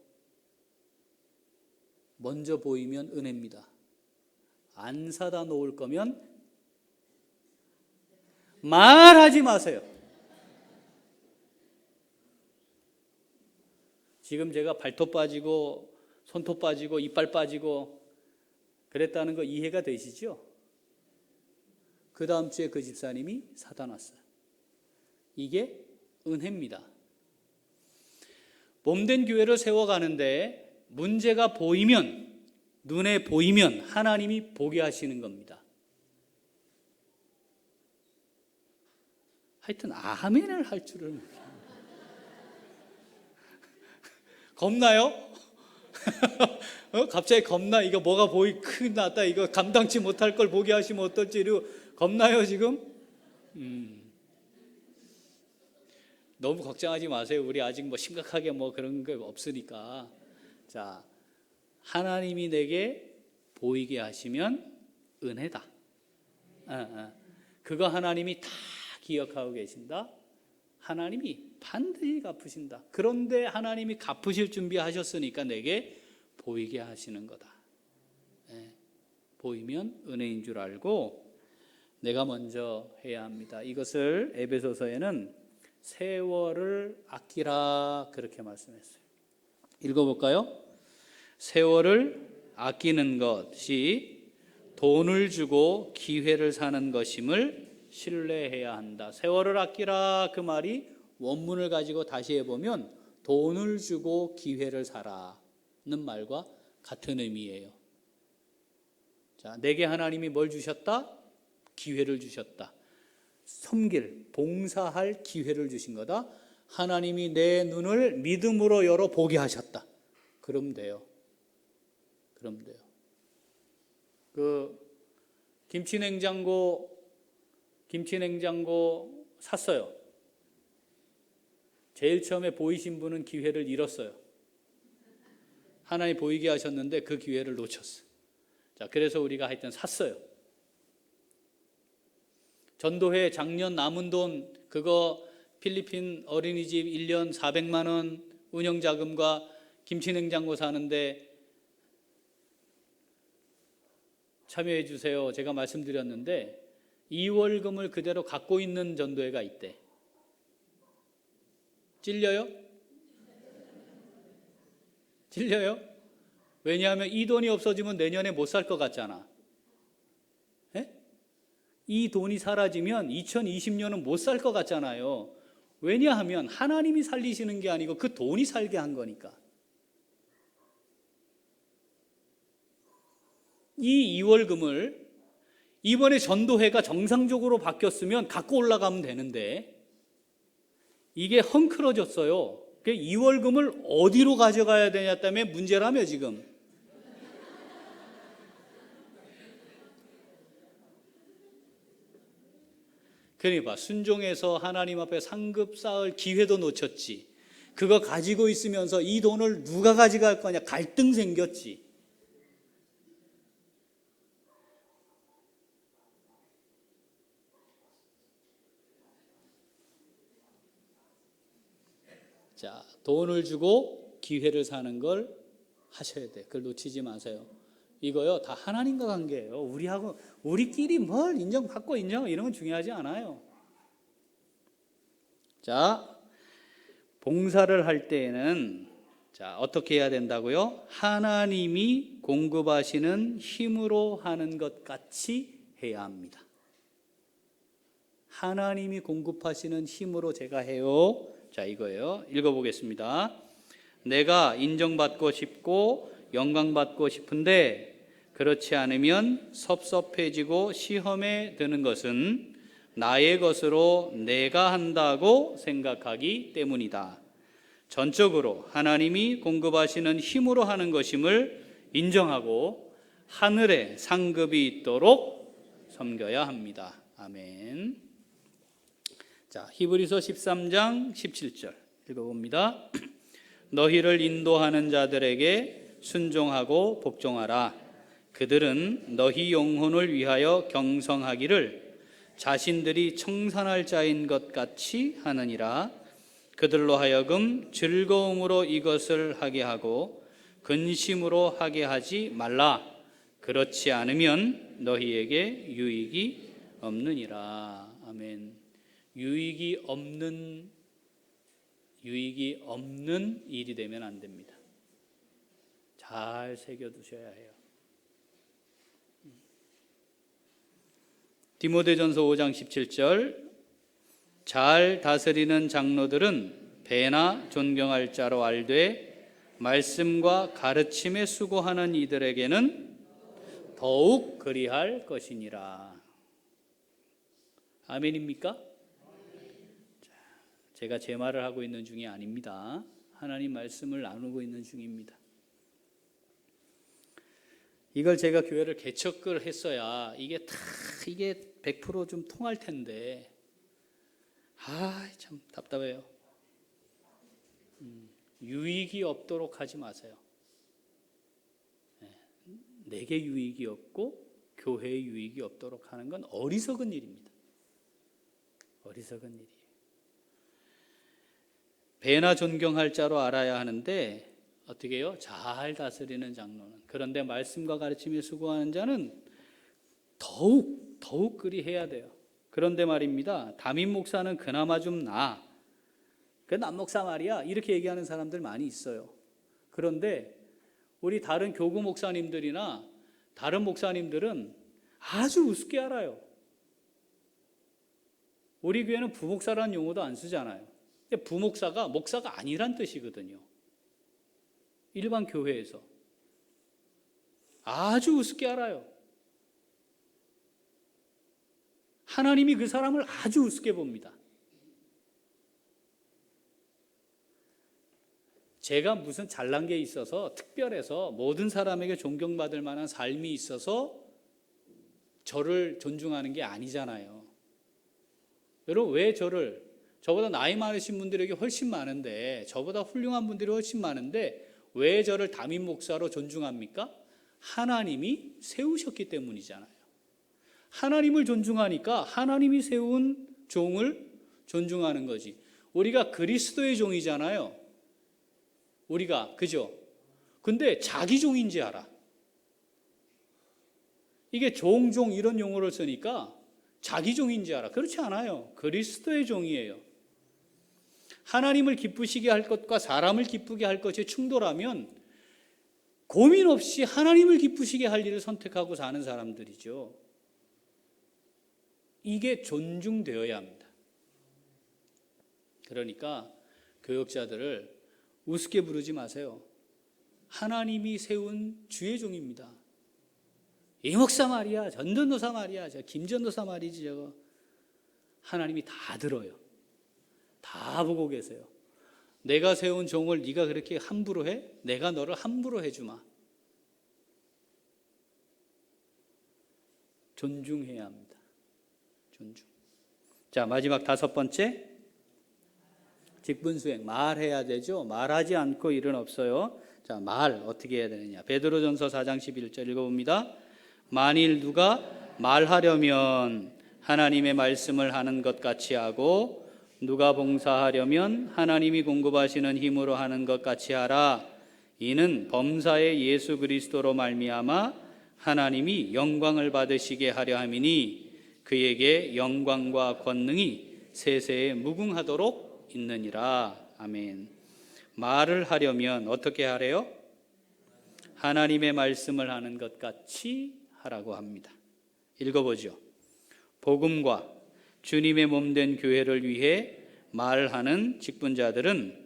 먼저 보이면 은혜입니다. 안 사다 놓을 거면 말하지 마세요. 지금 제가 발톱 빠지고 손톱 빠지고 이빨 빠지고 그랬다는 거 이해가 되시죠? 그 다음 주에 그 집사님이 사다 놨어요. 이게 은혜입니다. 몸된 교회를 세워가는데 문제가 보이면 눈에 보이면 하나님이 보게 하시는 겁니다. 하여튼 아멘을 할 줄은 겁나요? 갑자기 겁나? 이거 뭐가 큰일 났다. 이거 감당치 못할 걸 보게 하시면 어떨지 겁나요 지금? 너무 걱정하지 마세요. 우리 아직 심각하게 그런 게 없으니까. 자, 하나님이 내게 보이게 하시면 은혜다. 그거 하나님이 다 기억하고 계신다. 하나님이 반드시 갚으신다. 그런데 하나님이 갚으실 준비하셨으니까 내게 보이게 하시는 거다. 보이면 은혜인 줄 알고 내가 먼저 해야 합니다. 이것을 에베소서에는 세월을 아끼라 그렇게 말씀했어요. 읽어볼까요? 세월을 아끼는 것이 돈을 주고 기회를 사는 것임을 신뢰해야 한다. 세월을 아끼라 그 말이 원문을 가지고 다시 해보면 돈을 주고 기회를 사라는 말과 같은 의미예요. 자, 내게 하나님이 뭘 주셨다? 기회를 주셨다. 섬길, 봉사할 기회를 주신 거다. 하나님이 내 눈을 믿음으로 열어 보게 하셨다. 그럼 돼요. 그럼 돼요. 김치냉장고 샀어요. 제일 처음에 보이신 분은 기회를 잃었어요. 하나님 보이게 하셨는데 그 기회를 놓쳤어요. 자, 그래서 우리가 하여튼 샀어요. 전도회 작년 남은 돈 그거 필리핀 어린이집 1년 400만 원 운영자금과 김치냉장고 사는데 참여해 주세요. 제가 말씀드렸는데 2월금을 그대로 갖고 있는 전도회가 있대. 찔려요? 찔려요? 왜냐하면 이 돈이 없어지면 내년에 못 살 것 같잖아. 이 돈이 사라지면 2020년은 못 살 것 같잖아요. 왜냐하면 하나님이 살리시는 게 아니고 그 돈이 살게 한 거니까. 이 2월금을 이번에 전도회가 정상적으로 바뀌었으면 갖고 올라가면 되는데 이게 헝클어졌어요. 그 2월금을 어디로 가져가야 되냐 때문에 문제라며 지금. 그러니까 순종해서 하나님 앞에 상급 쌓을 기회도 놓쳤지. 그거 가지고 있으면서 이 돈을 누가 가져갈 거냐 갈등 생겼지. 자, 돈을 주고 기회를 사는 걸 하셔야 돼. 그걸 놓치지 마세요. 이거요, 다 하나님과 관계예요. 우리끼리 뭘 인정받고 이런 건 중요하지 않아요. 자, 봉사를 할 때에는 자, 어떻게 해야 된다고요? 하나님이 공급하시는 힘으로 하는 것 같이 해야 합니다. 하나님이 공급하시는 힘으로 제가 해요. 자, 이거예요. 읽어보겠습니다. 내가 인정받고 싶고 영광받고 싶은데 그렇지 않으면 섭섭해지고 시험에 드는 것은 나의 것으로 내가 한다고 생각하기 때문이다. 전적으로 하나님이 공급하시는 힘으로 하는 것임을 인정하고 하늘에 상급이 있도록 섬겨야 합니다. 아멘. 자, 히브리서 13장 17절 읽어봅니다. 너희를 인도하는 자들에게 순종하고 복종하라. 그들은 너희 영혼을 위하여 경성하기를 자신들이 청산할 자인 것 같이 하느니라. 그들로 하여금 즐거움으로 이것을 하게 하고 근심으로 하게 하지 말라. 그렇지 않으면 너희에게 유익이 없느니라. 아멘. 유익이 없는 일이 되면 안 됩니다. 잘 새겨두셔야 해요. 디모데전서 5장 17절 잘 다스리는 장로들은 배나 존경할 자로 알되 말씀과 가르침에 수고하는 이들에게는 더욱 그리할 것이니라. 아멘입니까? 제가 제 말을 하고 있는 중이 아닙니다. 하나님 말씀을 나누고 있는 중입니다. 이걸 제가 교회를 개척을 했어야 이게 100% 좀 통할 텐데 참 답답해요. 유익이 없도록 하지 마세요. 내게 유익이 없고 교회에 유익이 없도록 하는 건 어리석은 일입니다. 어리석은 일이에요. 배나 존경할 자로 알아야 하는데 어떻게 해요? 잘 다스리는 장로는. 그런데 말씀과 가르침에 수고하는 자는 더욱 그리 해야 돼요. 그런데 말입니다. 담임 목사는 그나마 좀 나아. 그 남목사 말이야. 이렇게 얘기하는 사람들 많이 있어요. 그런데 우리 다른 교구 목사님들이나 다른 목사님들은 아주 우습게 알아요. 우리 교회는 부목사라는 용어도 안 쓰잖아요. 근데 부목사가 목사가 아니란 뜻이거든요. 일반 교회에서 아주 우습게 알아요. 하나님이 그 사람을 아주 우습게 봅니다. 제가 무슨 잘난 게 있어서 특별해서 모든 사람에게 존경받을 만한 삶이 있어서 저를 존중하는 게 아니잖아요. 여러분, 왜 저보다 나이 많으신 분들에게 훨씬 많은데, 저보다 훌륭한 분들이 훨씬 많은데 왜 저를 담임 목사로 존중합니까? 하나님이 세우셨기 때문이잖아요. 하나님을 존중하니까 하나님이 세운 종을 존중하는 거지. 우리가 그리스도의 종이잖아요. 우리가, 그죠? 근데 자기 종인지 알아. 이게 종 이런 용어를 쓰니까 자기 종인지 알아. 그렇지 않아요. 그리스도의 종이에요. 하나님을 기쁘시게 할 것과 사람을 기쁘게 할 것이 충돌하면 고민 없이 하나님을 기쁘시게 할 일을 선택하고 사는 사람들이죠. 이게 존중되어야 합니다. 그러니까 교역자들을 우습게 부르지 마세요. 하나님이 세운 주의 종입니다. 이 목사 말이야, 전전도사 말이야, 저 김전도사 말이지, 저거. 하나님이 다 들어요. 다 보고 계세요. 내가 세운 종을 네가 그렇게 함부로 해? 내가 너를 함부로 해주마. 존중해야 합니다. 존중. 자, 마지막 5번째. 직분수행. 말해야 되죠. 말하지 않고 일은 없어요. 자, 말 어떻게 해야 되느냐. 베드로전서 4장 11절 읽어봅니다. 만일 누가 말하려면 하나님의 말씀을 하는 것 같이 하고 누가 봉사하려면 하나님이 공급하시는 힘으로 하는 것 같이 하라. 이는 범사의 예수 그리스도로 말미암아 하나님이 영광을 받으시게 하려 함이니 그에게 영광과 권능이 세세에 무궁하도록 있느니라. 아멘. 말을 하려면 어떻게 하래요? 하나님의 말씀을 하는 것 같이 하라고 합니다. 읽어보죠. 복음과 주님의 몸된 교회를 위해 말하는 직분자들은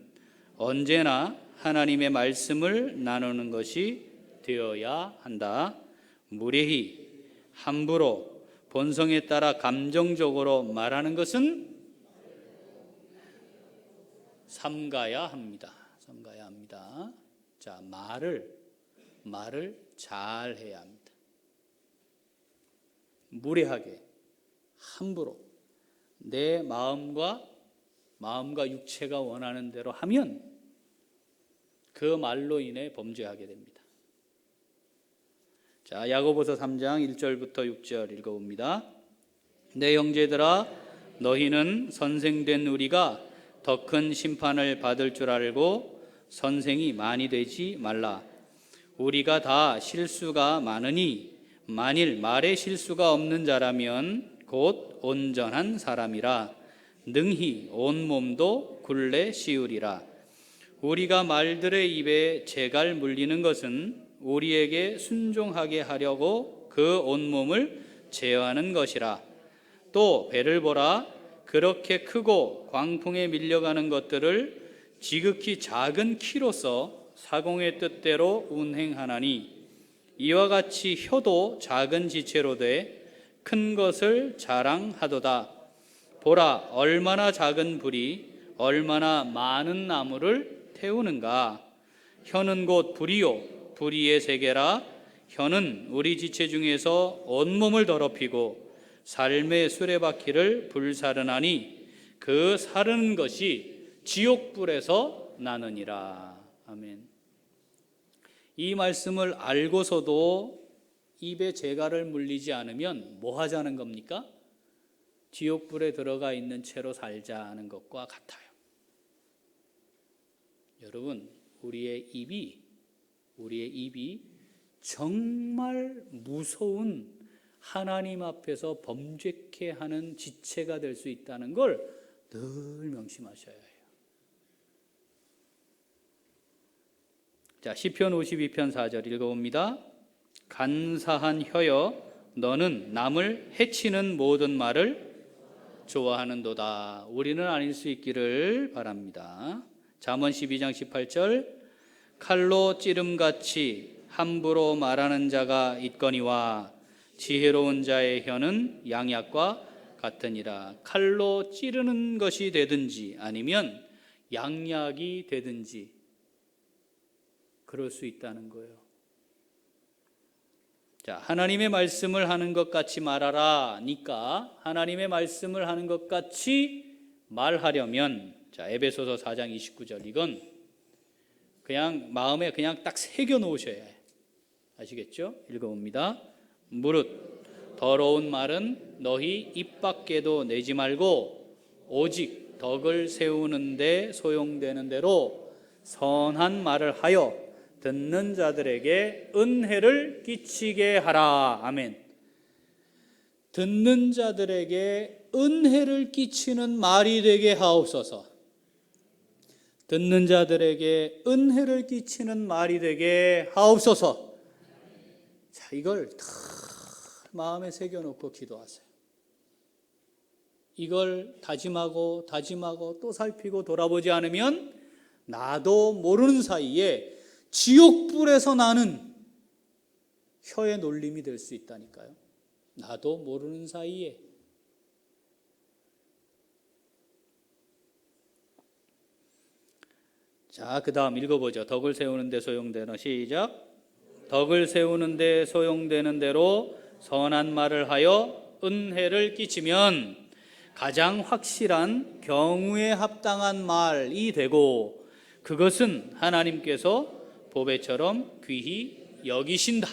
언제나 하나님의 말씀을 나누는 것이 되어야 한다. 무례히, 함부로, 본성에 따라 감정적으로 말하는 것은 삼가야 합니다. 삼가야 합니다. 자, 말을 잘 해야 합니다. 무례하게, 함부로 내 마음과 육체가 원하는 대로 하면 그 말로 인해 범죄하게 됩니다. 자, 야고보서 3장 1절부터 6절 읽어봅니다. 내 형제들아, 너희는 선생된 우리가 더 큰 심판을 받을 줄 알고 선생이 많이 되지 말라. 우리가 다 실수가 많으니 만일 말에 실수가 없는 자라면 곧 온전한 사람이라 능히 온 몸도 굴레 씌우리라. 우리가 말들의 입에 재갈 물리는 것은 우리에게 순종하게 하려고 그 온몸을 제어하는 것이라. 또 배를 보라. 그렇게 크고 광풍에 밀려가는 것들을 지극히 작은 키로서 사공의 뜻대로 운행하나니 이와 같이 혀도 작은 지체로 돼 큰 것을 자랑하도다. 보라, 얼마나 작은 불이 얼마나 많은 나무를 태우는가. 혀는 곧 불이요 불의의 세계라. 혀는 우리 지체 중에서 온몸을 더럽히고 삶의 수레바퀴를 불사르나니 그 사르는 것이 지옥불에서 나느니라. 아멘. 이 말씀을 알고서도 입에 재갈을 물리지 않으면 뭐 하자는 겁니까? 지옥불에 들어가 있는 채로 살자는 것과 같아요. 여러분, 우리의 입이 정말 무서운 하나님 앞에서 범죄케 하는 지체가 될 수 있다는 걸 늘 명심하셔야 해요. 자, 시편 52편 4절 읽어봅니다. 간사한 혀여, 너는 남을 해치는 모든 말을 좋아하는도다. 우리는 아닐 수 있기를 바랍니다. 잠언 12장 18절, 칼로 찌름같이 함부로 말하는 자가 있거니와 지혜로운 자의 혀는 양약과 같으니라. 칼로 찌르는 것이 되든지 아니면 양약이 되든지 그럴 수 있다는 거예요. 자, 하나님의 말씀을 하는 것 같이 말하라니까 하나님의 말씀을 하는 것 같이 말하려면, 자, 에베소서 4장 29절, 이건 그냥 마음에 그냥 딱 새겨 놓으셔야 해요. 아시겠죠? 읽어봅니다. 무릇 더러운 말은 너희 입 밖에도 내지 말고 오직 덕을 세우는 데 소용되는 대로 선한 말을 하여 듣는 자들에게 은혜를 끼치게 하라. 아멘. 듣는 자들에게 은혜를 끼치는 말이 되게 하옵소서. 듣는 자들에게 은혜를 끼치는 말이 되게 하옵소서. 자, 이걸 다 마음에 새겨놓고 기도하세요. 이걸 다짐하고 또 살피고 돌아보지 않으면 나도 모르는 사이에 지옥불에서 나는 혀의 놀림이 될 수 있다니까요. 나도 모르는 사이에. 자, 그 다음 읽어보죠. 덕을 세우는 데 소용되는, 시작. 덕을 세우는 데 소용되는 대로 선한 말을 하여 은혜를 끼치면 가장 확실한 경우에 합당한 말이 되고 그것은 하나님께서 보배처럼 귀히 여기신다.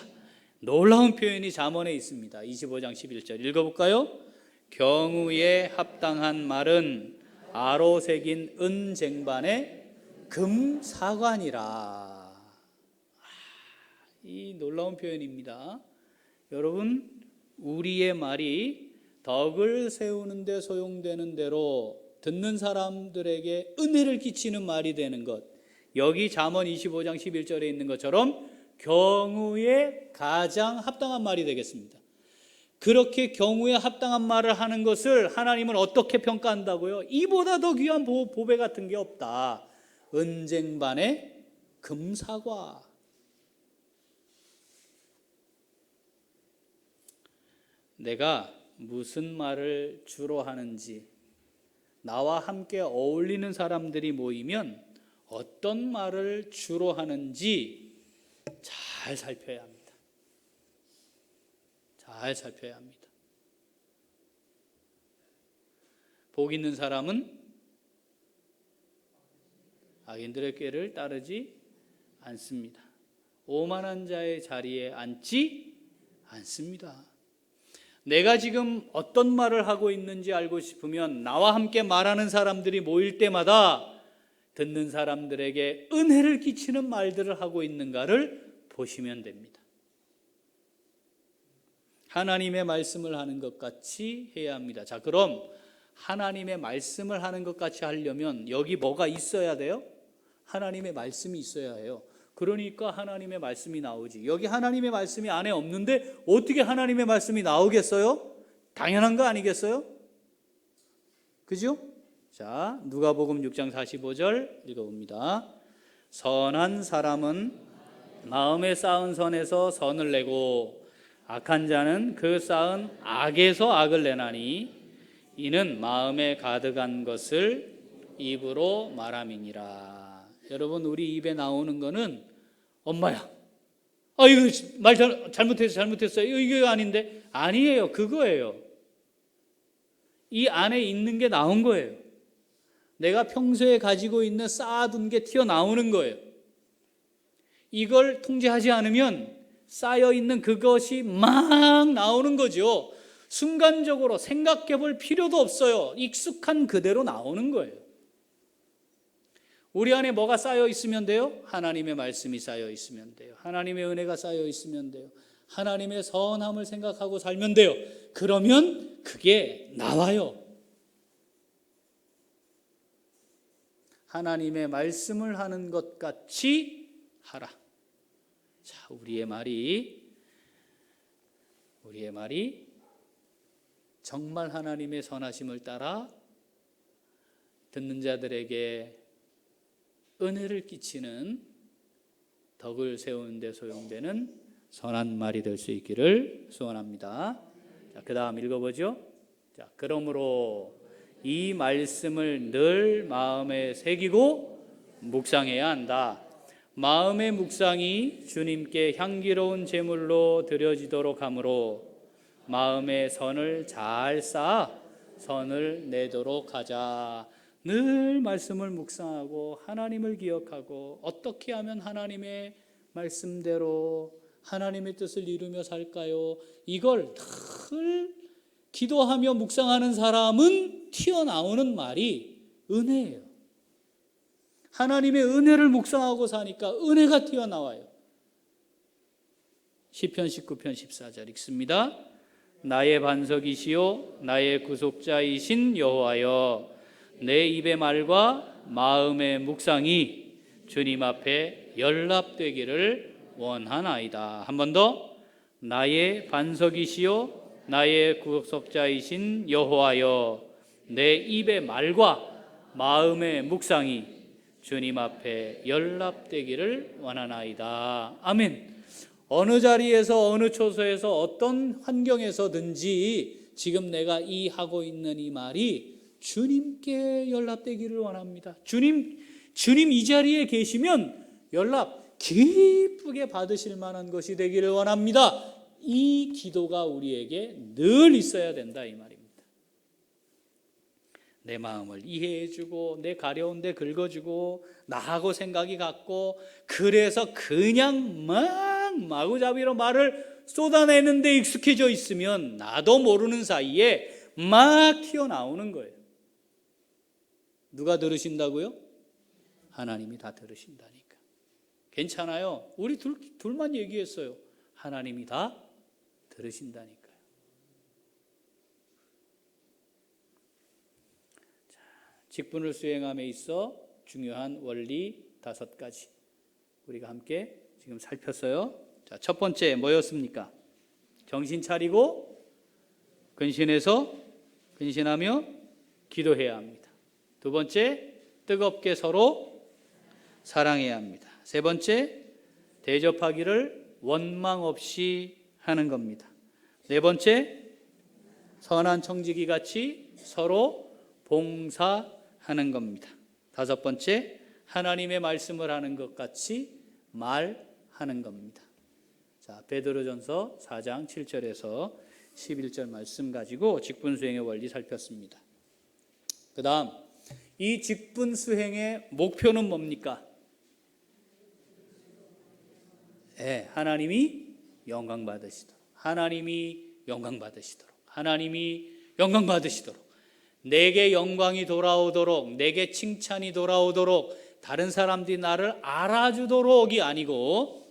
놀라운 표현이 잠언에 있습니다. 25장 11절 읽어볼까요? 경우에 합당한 말은 아로 새긴 은쟁반의 금사관이라. 이 놀라운 표현입니다. 여러분, 우리의 말이 덕을 세우는 데 소용되는 대로 듣는 사람들에게 은혜를 끼치는 말이 되는 것, 여기 잠언 25장 11절에 있는 것처럼 경우에 가장 합당한 말이 되겠습니다. 그렇게 경우에 합당한 말을 하는 것을 하나님은 어떻게 평가한다고요? 이보다 더 귀한 보배 같은 게 없다. 은쟁반의 금사과. 내가 무슨 말을 주로 하는지, 나와 함께 어울리는 사람들이 모이면 어떤 말을 주로 하는지 잘 살펴야 합니다. 잘 살펴야 합니다. 복 있는 사람은 악인들의 꾀를 따르지 않습니다. 오만한 자의 자리에 앉지 않습니다. 내가 지금 어떤 말을 하고 있는지 알고 싶으면 나와 함께 말하는 사람들이 모일 때마다 듣는 사람들에게 은혜를 끼치는 말들을 하고 있는가를 보시면 됩니다. 하나님의 말씀을 하는 것 같이 해야 합니다. 자, 그럼 하나님의 말씀을 하는 것 같이 하려면 여기 뭐가 있어야 돼요? 하나님의 말씀이 있어야 해요. 그러니까 하나님의 말씀이 나오지. 여기 하나님의 말씀이 안에 없는데 어떻게 하나님의 말씀이 나오겠어요? 당연한 거 아니겠어요? 그죠? 자, 누가복음 6장 45절 읽어봅니다. 선한 사람은 마음에 쌓은 선에서 선을 내고 악한 자는 그 쌓은 악에서 악을 내나니 이는 마음에 가득한 것을 입으로 말함이니라. 여러분, 우리 입에 나오는 거는 엄마야, 이거 말 잘못했어요. 이거 아닌데. 아니에요. 그거예요. 이 안에 있는 게 나온 거예요. 내가 평소에 가지고 있는 쌓아둔 게 튀어나오는 거예요. 이걸 통제하지 않으면 쌓여있는 그것이 막 나오는 거죠. 순간적으로 생각해 볼 필요도 없어요. 익숙한 그대로 나오는 거예요. 우리 안에 뭐가 쌓여 있으면 돼요? 하나님의 말씀이 쌓여 있으면 돼요. 하나님의 은혜가 쌓여 있으면 돼요. 하나님의 선함을 생각하고 살면 돼요. 그러면 그게 나와요. 하나님의 말씀을 하는 것 같이 하라. 자, 우리의 말이 정말 하나님의 선하심을 따라 듣는 자들에게 은혜를 끼치는, 덕을 세우는 데 소용되는 선한 말이 될 수 있기를 소원합니다. 자, 그 다음 읽어보죠. 자, 그러므로 이 말씀을 늘 마음에 새기고 묵상해야 한다. 마음의 묵상이 주님께 향기로운 제물로 드려지도록 하므로 마음의 선을 잘 쌓아 선을 내도록 하자. 늘 말씀을 묵상하고 하나님을 기억하고 어떻게 하면 하나님의 말씀대로 하나님의 뜻을 이루며 살까요? 이걸 늘 기도하며 묵상하는 사람은 튀어나오는 말이 은혜예요. 하나님의 은혜를 묵상하고 사니까 은혜가 튀어나와요. 시편 19편 14절 읽습니다. 나의 반석이시요 나의 구속자이신 여호와여, 내 입의 말과 마음의 묵상이 주님 앞에 연락되기를 원하나이다. 한 번 더. 나의 반석이시요 나의 구속자이신 여호와여, 내 입의 말과 마음의 묵상이 주님 앞에 연락되기를 원하나이다. 아멘. 어느 자리에서 어느 처소에서 어떤 환경에서든지 지금 내가 이 하고 있는 이 말이 주님께 연락되기를 원합니다. 주님 이 자리에 계시면 연락 기쁘게 받으실 만한 것이 되기를 원합니다. 이 기도가 우리에게 늘 있어야 된다, 이 말입니다. 내 마음을 이해해주고 내 가려운 데 긁어주고 나하고 생각이 같고, 그래서 그냥 막 마구잡이로 말을 쏟아내는 데 익숙해져 있으면 나도 모르는 사이에 막 튀어나오는 거예요. 누가 들으신다고요? 하나님이 다 들으신다니까. 괜찮아요. 우리 둘만 얘기했어요. 하나님이 다 들으신다니까요. 자, 직분을 수행함에 있어 중요한 원리 5가지 우리가 함께 지금 살폈어요. 자, 첫 번째 뭐였습니까? 정신 차리고 근신하며 기도해야 합니다. 두 번째, 뜨겁게 서로 사랑해야 합니다. 세 번째, 대접하기를 원망 없이 하는 겁니다. 네 번째, 선한 청지기 같이 서로 봉사하는 겁니다. 다섯 번째, 하나님의 말씀을 하는 것 같이 말하는 겁니다. 자, 베드로전서 4장 7절에서 11절 말씀 가지고 직분 수행의 원리 살폈습니다. 그 다음, 이 직분 수행의 목표는 뭡니까? 네, 하나님이 영광 받으시도록, 내게 영광이 돌아오도록, 내게 칭찬이 돌아오도록, 다른 사람들이 나를 알아주도록이 아니고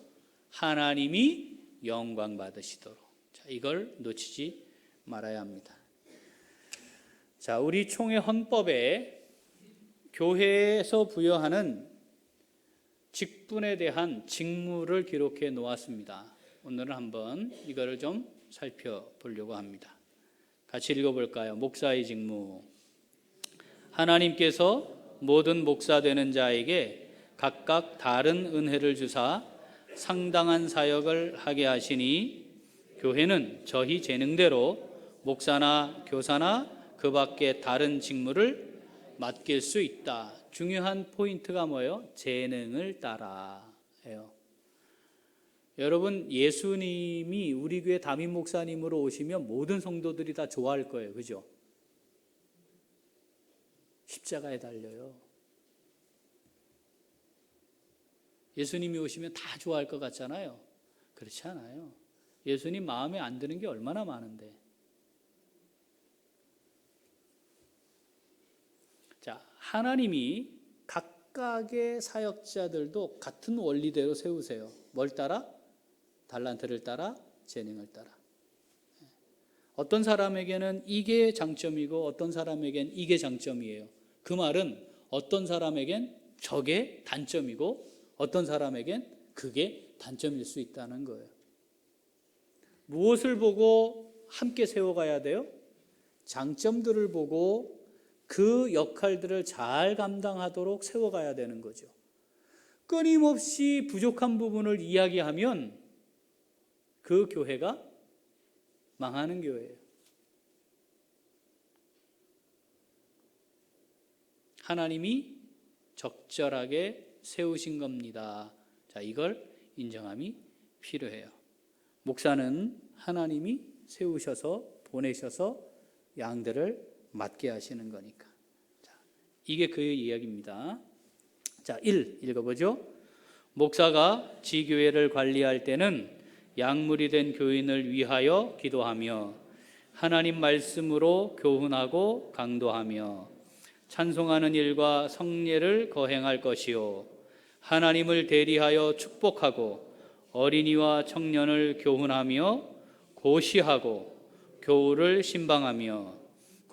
하나님이 영광 받으시도록. 자, 이걸 놓치지 말아야 합니다. 자, 우리 총회 헌법에 교회에서 부여하는 직분에 대한 직무를 기록해 놓았습니다. 오늘은 한번 이거를 좀 살펴보려고 합니다. 같이 읽어볼까요? 목사의 직무. 하나님께서 모든 목사 되는 자에게 각각 다른 은혜를 주사 상당한 사역을 하게 하시니 교회는 저희 재능대로 목사나 교사나 그 밖에 다른 직무를 맡길 수 있다. 중요한 포인트가 뭐예요? 재능을 따라예요. 여러분, 예수님이 우리 교회 담임 목사님으로 오시면 모든 성도들이 다 좋아할 거예요. 그죠? 십자가에 달려요. 예수님이 오시면 다 좋아할 것 같잖아요. 그렇지 않아요. 예수님 마음에 안 드는 게 얼마나 많은데. 자, 하나님이 각각의 사역자들도 같은 원리대로 세우세요. 뭘 따라? 달란트를 따라, 재능을 따라. 어떤 사람에게는 이게 장점이고 어떤 사람에게는 이게 장점이에요. 그 말은 어떤 사람에겐 저게 단점이고 어떤 사람에겐 그게 단점일 수 있다는 거예요. 무엇을 보고 함께 세워가야 돼요? 장점들을 보고 그 역할들을 잘 감당하도록 세워가야 되는 거죠. 끊임없이 부족한 부분을 이야기하면 그 교회가 망하는 교회예요. 하나님이 적절하게 세우신 겁니다. 자, 이걸 인정함이 필요해요. 목사는 하나님이 세우셔서 보내셔서 양들을 맡게 하시는 거니까. 자, 이게 그 이야기입니다. 자, 1 읽어보죠. 목사가 지교회를 관리할 때는 양물이 된 교인을 위하여 기도하며 하나님 말씀으로 교훈하고 강도하며 찬송하는 일과 성례를 거행할 것이요 하나님을 대리하여 축복하고 어린이와 청년을 교훈하며 고시하고 교우를 신방하며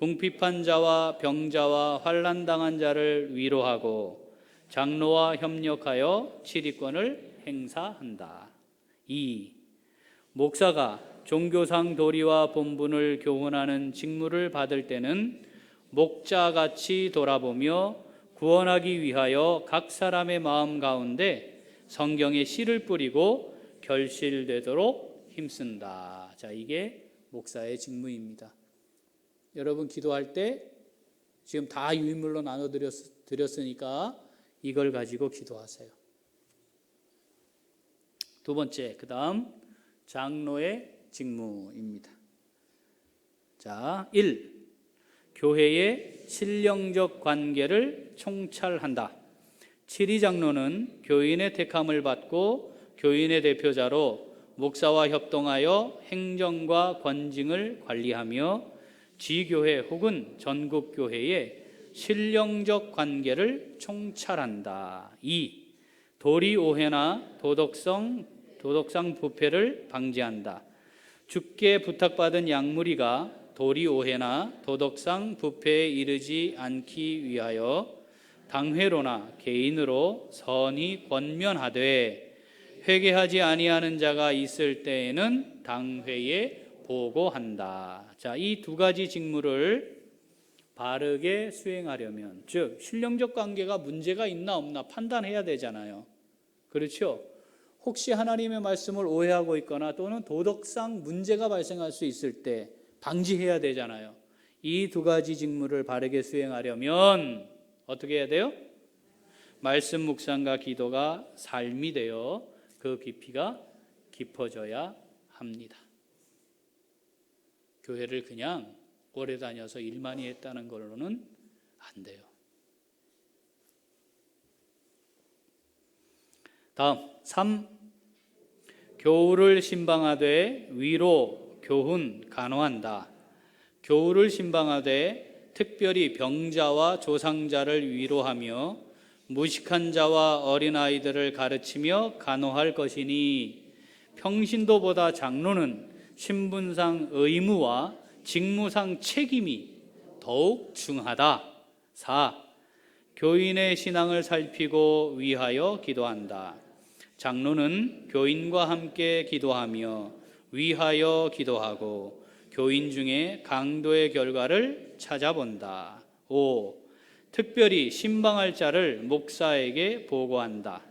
궁핍한 자와 병자와 환난당한 자를 위로하고 장로와 협력하여 치리권을 행사한다. 2. 목사가 종교상 도리와 본분을 교훈하는 직무를 받을 때는 목자같이 돌아보며 구원하기 위하여 각 사람의 마음 가운데 성경의 씨를 뿌리고 결실되도록 힘쓴다. 자, 이게 목사의 직무입니다. 여러분 기도할 때 지금 다 유인물로 나눠드렸으니까 이걸 가지고 기도하세요. 두 번째, 그 다음 장로의 직무입니다. 자, 1. 교회의 신령적 관계를 총찰한다. 7위 장로는 교인의 택함을 받고 교인의 대표자로 목사와 협동하여 행정과 권징을 관리하며 지교회 혹은 전국교회의 신령적 관계를 총찰한다. 2. 도리 오해나 도덕상 부패를 방지한다. 주께 부탁받은 약물이가 도리 오해나 도덕상 부패에 이르지 않기 위하여 당회로나 개인으로 선히 권면하되 회개하지 아니하는 자가 있을 때에는 당회에 보고한다. 자, 이 두 가지 직무를 바르게 수행하려면, 즉 신령적 관계가 문제가 있나 없나 판단해야 되잖아요. 그렇죠? 혹시 하나님의 말씀을 오해하고 있거나 또는 도덕상 문제가 발생할 수 있을 때 방지해야 되잖아요. 이 두 가지 직무를 바르게 수행하려면 어떻게 해야 돼요? 말씀 묵상과 기도가 삶이 되어 그 깊이가 깊어져야 합니다. 교회를 그냥 오래 다녀서 일만이 했다는 걸로는 안 돼요. 다음 3. 교우를 신방하되 위로 교훈 간호한다. 교우를 신방하되 특별히 병자와 조상자를 위로하며 무식한 자와 어린아이들을 가르치며 간호할 것이니 평신도보다 장로는 신분상 의무와 직무상 책임이 더욱 중하다. 4. 교인의 신앙을 살피고 위하여 기도한다. 장로는 교인과 함께 기도하며 위하여 기도하고 교인 중에 강도의 결과를 찾아본다. 5. 특별히 신방할 자를 목사에게 보고한다.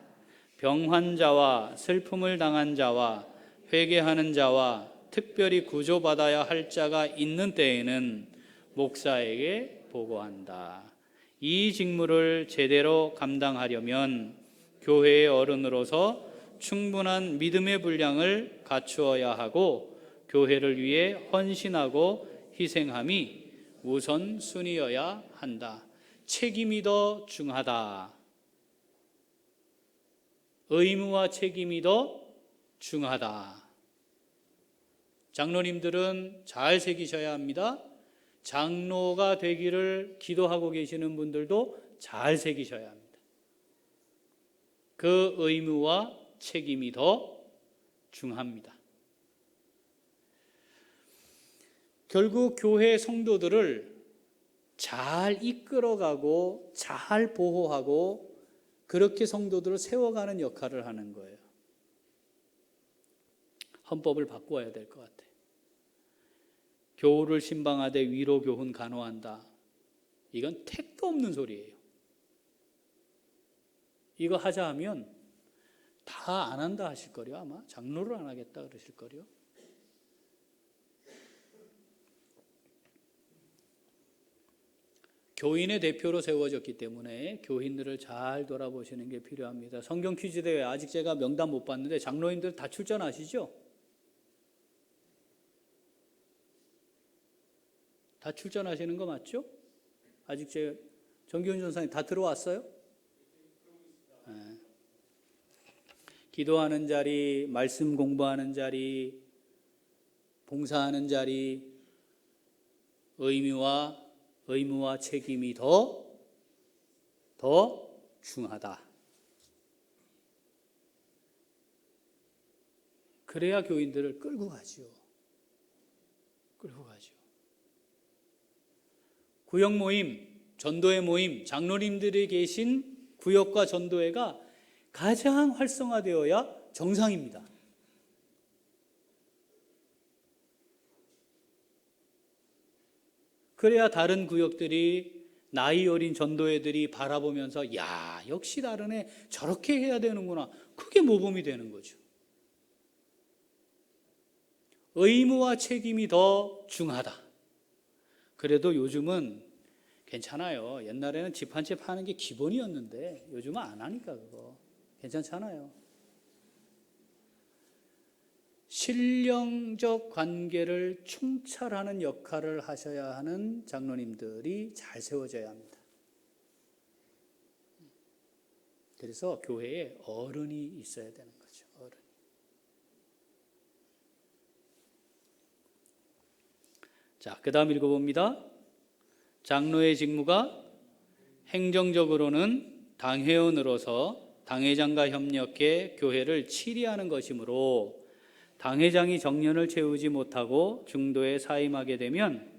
병 환자와 슬픔을 당한 자와 회개하는 자와 특별히 구조받아야 할 자가 있는 때에는 목사에게 보고한다. 이 직무를 제대로 감당하려면 교회의 어른으로서 충분한 믿음의 분량을 갖추어야 하고 교회를 위해 헌신하고 희생함이 우선순위여야 한다. 책임이 더 중하다. 의무와 책임이 더 중하다. 장로님들은 잘 새기셔야 합니다. 장로가 되기를 기도하고 계시는 분들도 잘 새기셔야 합니다. 그 의무와 책임이 더 중합니다. 결국 교회 성도들을 잘 이끌어가고 잘 보호하고 그렇게 성도들을 세워가는 역할을 하는 거예요. 헌법을 바꿔야 될 것 같아요. 교우를 신방하되 위로 교훈 간호한다. 이건 택도 없는 소리예요. 이거 하자 하면 다 안 한다 하실 거요. 아마 장로를 안 하겠다 그러실 거요. 교인의 대표로 세워졌기 때문에 교인들을 잘 돌아보시는 게 필요합니다. 성경 퀴즈 대회 아직 제가 명단 못 봤는데 장로님들 다 출전하시죠? 다 출전하시는 거 맞죠? 아직 정기훈 전사님 다 들어왔어요? 네. 기도하는 자리, 말씀 공부하는 자리, 봉사하는 자리, 의무와 책임이 더 중하다. 그래야 교인들을 끌고 가죠. 구역 모임, 전도회 모임, 장로님들이 계신 구역과 전도회가 가장 활성화되어야 정상입니다. 그래야 다른 구역들이 나이 어린 전도회들이 바라보면서 야, 역시 다르네. 저렇게 해야 되는구나. 그게 모범이 되는 거죠. 의무와 책임이 더 중하다. 그래도 요즘은 괜찮아요. 옛날에는 집 한 채 파는 게 기본이었는데 요즘은 안 하니까 그거 괜찮잖아요. 신령적 관계를 총찰하는 역할을 하셔야 하는 장로님들이 잘 세워져야 합니다. 그래서 교회에 어른이 있어야 되는 거죠. 어른. 자, 그 다음 읽어봅니다. 장로의 직무가 행정적으로는 당회원으로서 당회장과 협력해 교회를 치리하는 것이므로 당회장이 정년을 채우지 못하고 중도에 사임하게 되면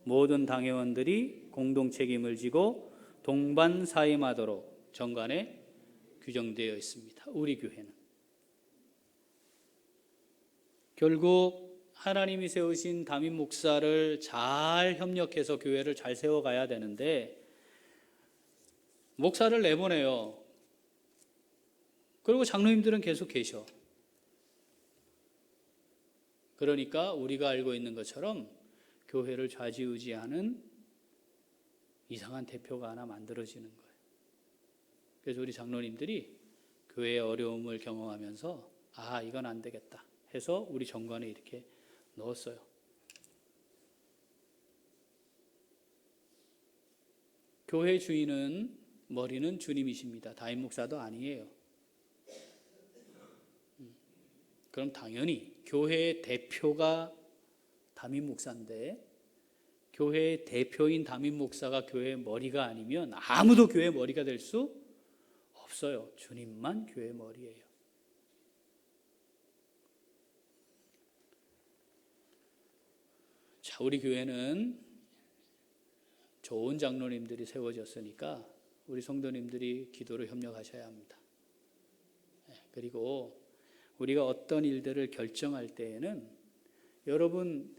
모든 당회원들이 공동 책임을 지고 동반 사임하도록 정관에 규정되어 있습니다. 우리 교회는 결국 하나님이 세우신 담임 목사를 잘 협력해서 교회를 잘 세워가야 되는데 목사를 내보내요. 그리고 장로님들은 계속 계셔. 그러니까 우리가 알고 있는 것처럼 교회를 좌지우지하는 이상한 대표가 하나 만들어지는 거예요. 그래서 우리 장로님들이 교회의 어려움을 경험하면서 아, 이건 안 되겠다 해서 우리 정관에 이렇게 넣었어요. 교회 주인은 머리는 주님이십니다. 담임 목사도 아니에요. 그럼 당연히 교회의 대표가 담임 목사인데 교회의 대표인 담임 목사가 교회의 머리가 아니면 아무도 교회의 머리가 될 수 없어요. 주님만 교회의 머리예요. 자, 우리 교회는 좋은 장로님들이 세워졌으니까 우리 성도님들이 기도로 협력하셔야 합니다. 그리고 우리가 어떤 일들을 결정할 때에는 여러분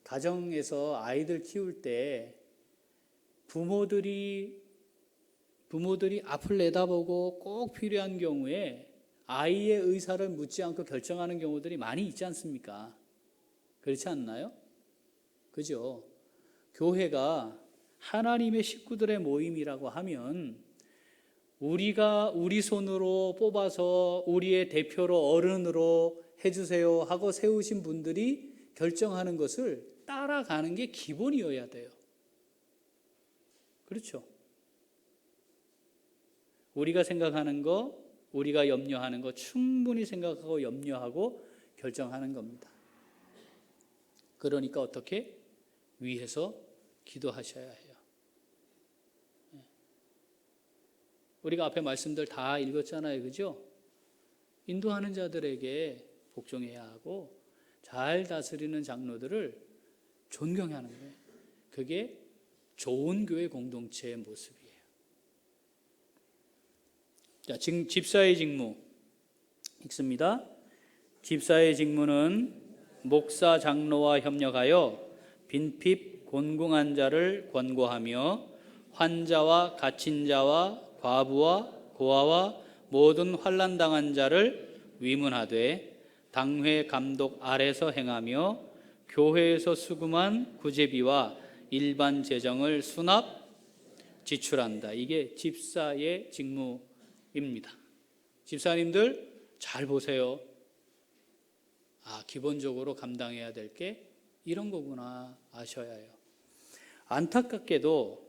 가정에서 아이들 키울 때 부모들이 앞을 내다보고 꼭 필요한 경우에 아이의 의사를 묻지 않고 결정하는 경우들이 많이 있지 않습니까? 그렇지 않나요? 그죠? 교회가 하나님의 식구들의 모임이라고 하면 우리가 우리 손으로 뽑아서 우리의 대표로 어른으로 해주세요 하고 세우신 분들이 결정하는 것을 따라가는 게 기본이어야 돼요. 그렇죠? 우리가 생각하는 거, 우리가 염려하는 거 충분히 생각하고 염려하고 결정하는 겁니다. 그러니까 어떻게? 위에서 기도하셔야 해요. 우리가 앞에 말씀들 다 읽었잖아요. 그죠? 인도하는 자들에게 복종해야 하고 잘 다스리는 장로들을 존경해야 하는 거예요. 그게 좋은 교회 공동체의 모습이에요. 자, 지금 집사의 직무 읽습니다. 집사의 직무는 목사 장로와 협력하여 빈핍 곤궁한 자를 권고하며 환자와 갇힌 자와 과부와 고아와 모든 환난 당한 자를 위문하되 당회 감독 아래서 행하며 교회에서 수금한 구제비와 일반 재정을 수납 지출한다. 이게 집사의 직무입니다. 집사님들 잘 보세요. 아, 기본적으로 감당해야 될 게 이런 거구나 아셔야 해요. 안타깝게도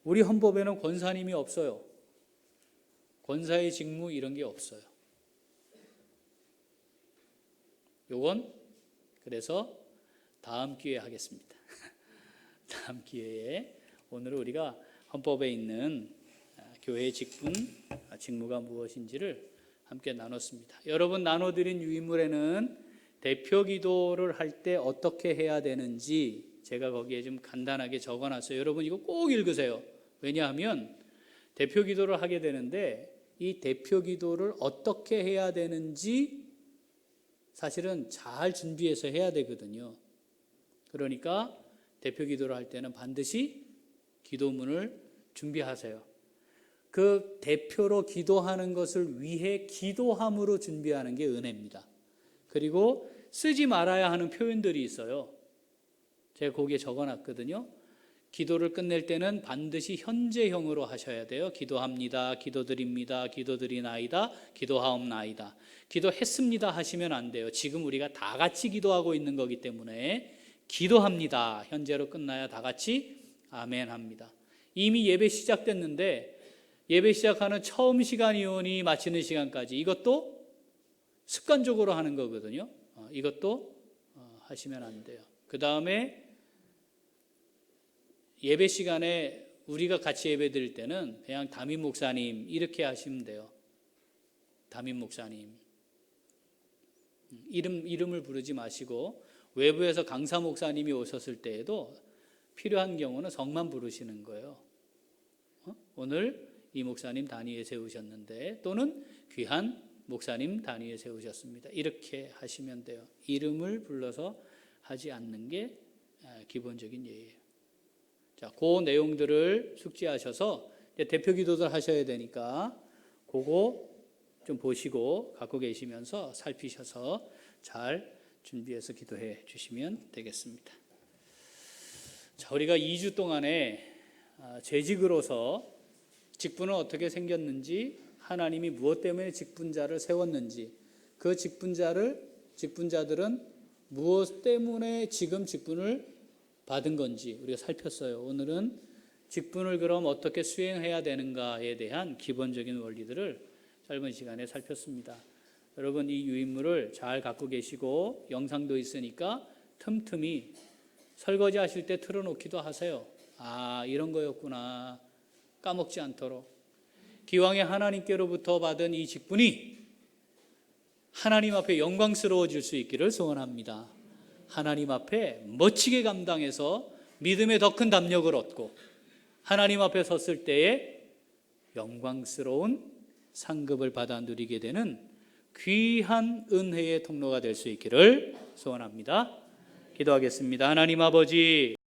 우리 헌법에는 권사님이 없어요. 권사의 직무 이런 게 없어요. 요건 그래서 다음 기회에 하겠습니다. 다음 기회에 오늘 우리가 헌법에 있는 교회의 직무가 무엇인지를 함께 나눴습니다. 여러분 나눠드린 유인물에는 대표 기도를 할 때 어떻게 해야 되는지 제가 거기에 좀 간단하게 적어놨어요. 여러분 이거 꼭 읽으세요. 왜냐하면 대표 기도를 하게 되는데 이 대표 기도를 어떻게 해야 되는지 사실은 잘 준비해서 해야 되거든요. 그러니까 대표 기도를 할 때는 반드시 기도문을 준비하세요. 그 대표로 기도하는 것을 위해 기도함으로 준비하는 게 은혜입니다. 그리고 쓰지 말아야 하는 표현들이 있어요. 제가 거기에 적어놨거든요. 기도를 끝낼 때는 반드시 현재형으로 하셔야 돼요. 기도합니다, 기도드립니다, 기도드리나이다, 기도하옵나이다. 기도했습니다 하시면 안 돼요. 지금 우리가 다 같이 기도하고 있는 거기 때문에 기도합니다 현재로 끝나야 다 같이 아멘 합니다. 이미 예배 시작됐는데 예배 시작하는 처음 시간이오니 마치는 시간까지 이것도 습관적으로 하는 거거든요. 이것도 하시면 안 돼요. 그 다음에 예배 시간에 우리가 같이 예배 드릴 때는 그냥 담임 목사님 이렇게 하시면 돼요. 담임 목사님. 이름을 부르지 마시고 외부에서 강사 목사님이 오셨을 때에도 필요한 경우는 성만 부르시는 거예요. 오늘 이 목사님 단위에 세우셨는데, 또는 귀한 목사님 단위에 세우셨습니다. 이렇게 하시면 돼요. 이름을 불러서 하지 않는 게 기본적인 예예요. 자, 그 내용들을 숙지하셔서 이제 대표 기도들 하셔야 되니까 그거 좀 보시고 갖고 계시면서 살피셔서 잘 준비해서 기도해 주시면 되겠습니다. 자, 우리가 2주 동안에 재직으로서 직분은 어떻게 생겼는지, 하나님이 무엇 때문에 직분자를 세웠는지, 그 직분자들은 무엇 때문에 지금 직분을 받은 건지 우리가 살폈어요. 오늘은 직분을 그럼 어떻게 수행해야 되는가에 대한 기본적인 원리들을 짧은 시간에 살폈습니다. 여러분, 이 유인물을 잘 갖고 계시고 영상도 있으니까 틈틈이 설거지 하실 때 틀어놓기도 하세요. 아, 이런 거였구나. 까먹지 않도록. 기왕에 하나님께로부터 받은 이 직분이 하나님 앞에 영광스러워질 수 있기를 소원합니다. 하나님 앞에 멋지게 감당해서 믿음의 더 큰 담력을 얻고 하나님 앞에 섰을 때에 영광스러운 상급을 받아 누리게 되는 귀한 은혜의 통로가 될 수 있기를 소원합니다. 기도하겠습니다. 하나님 아버지,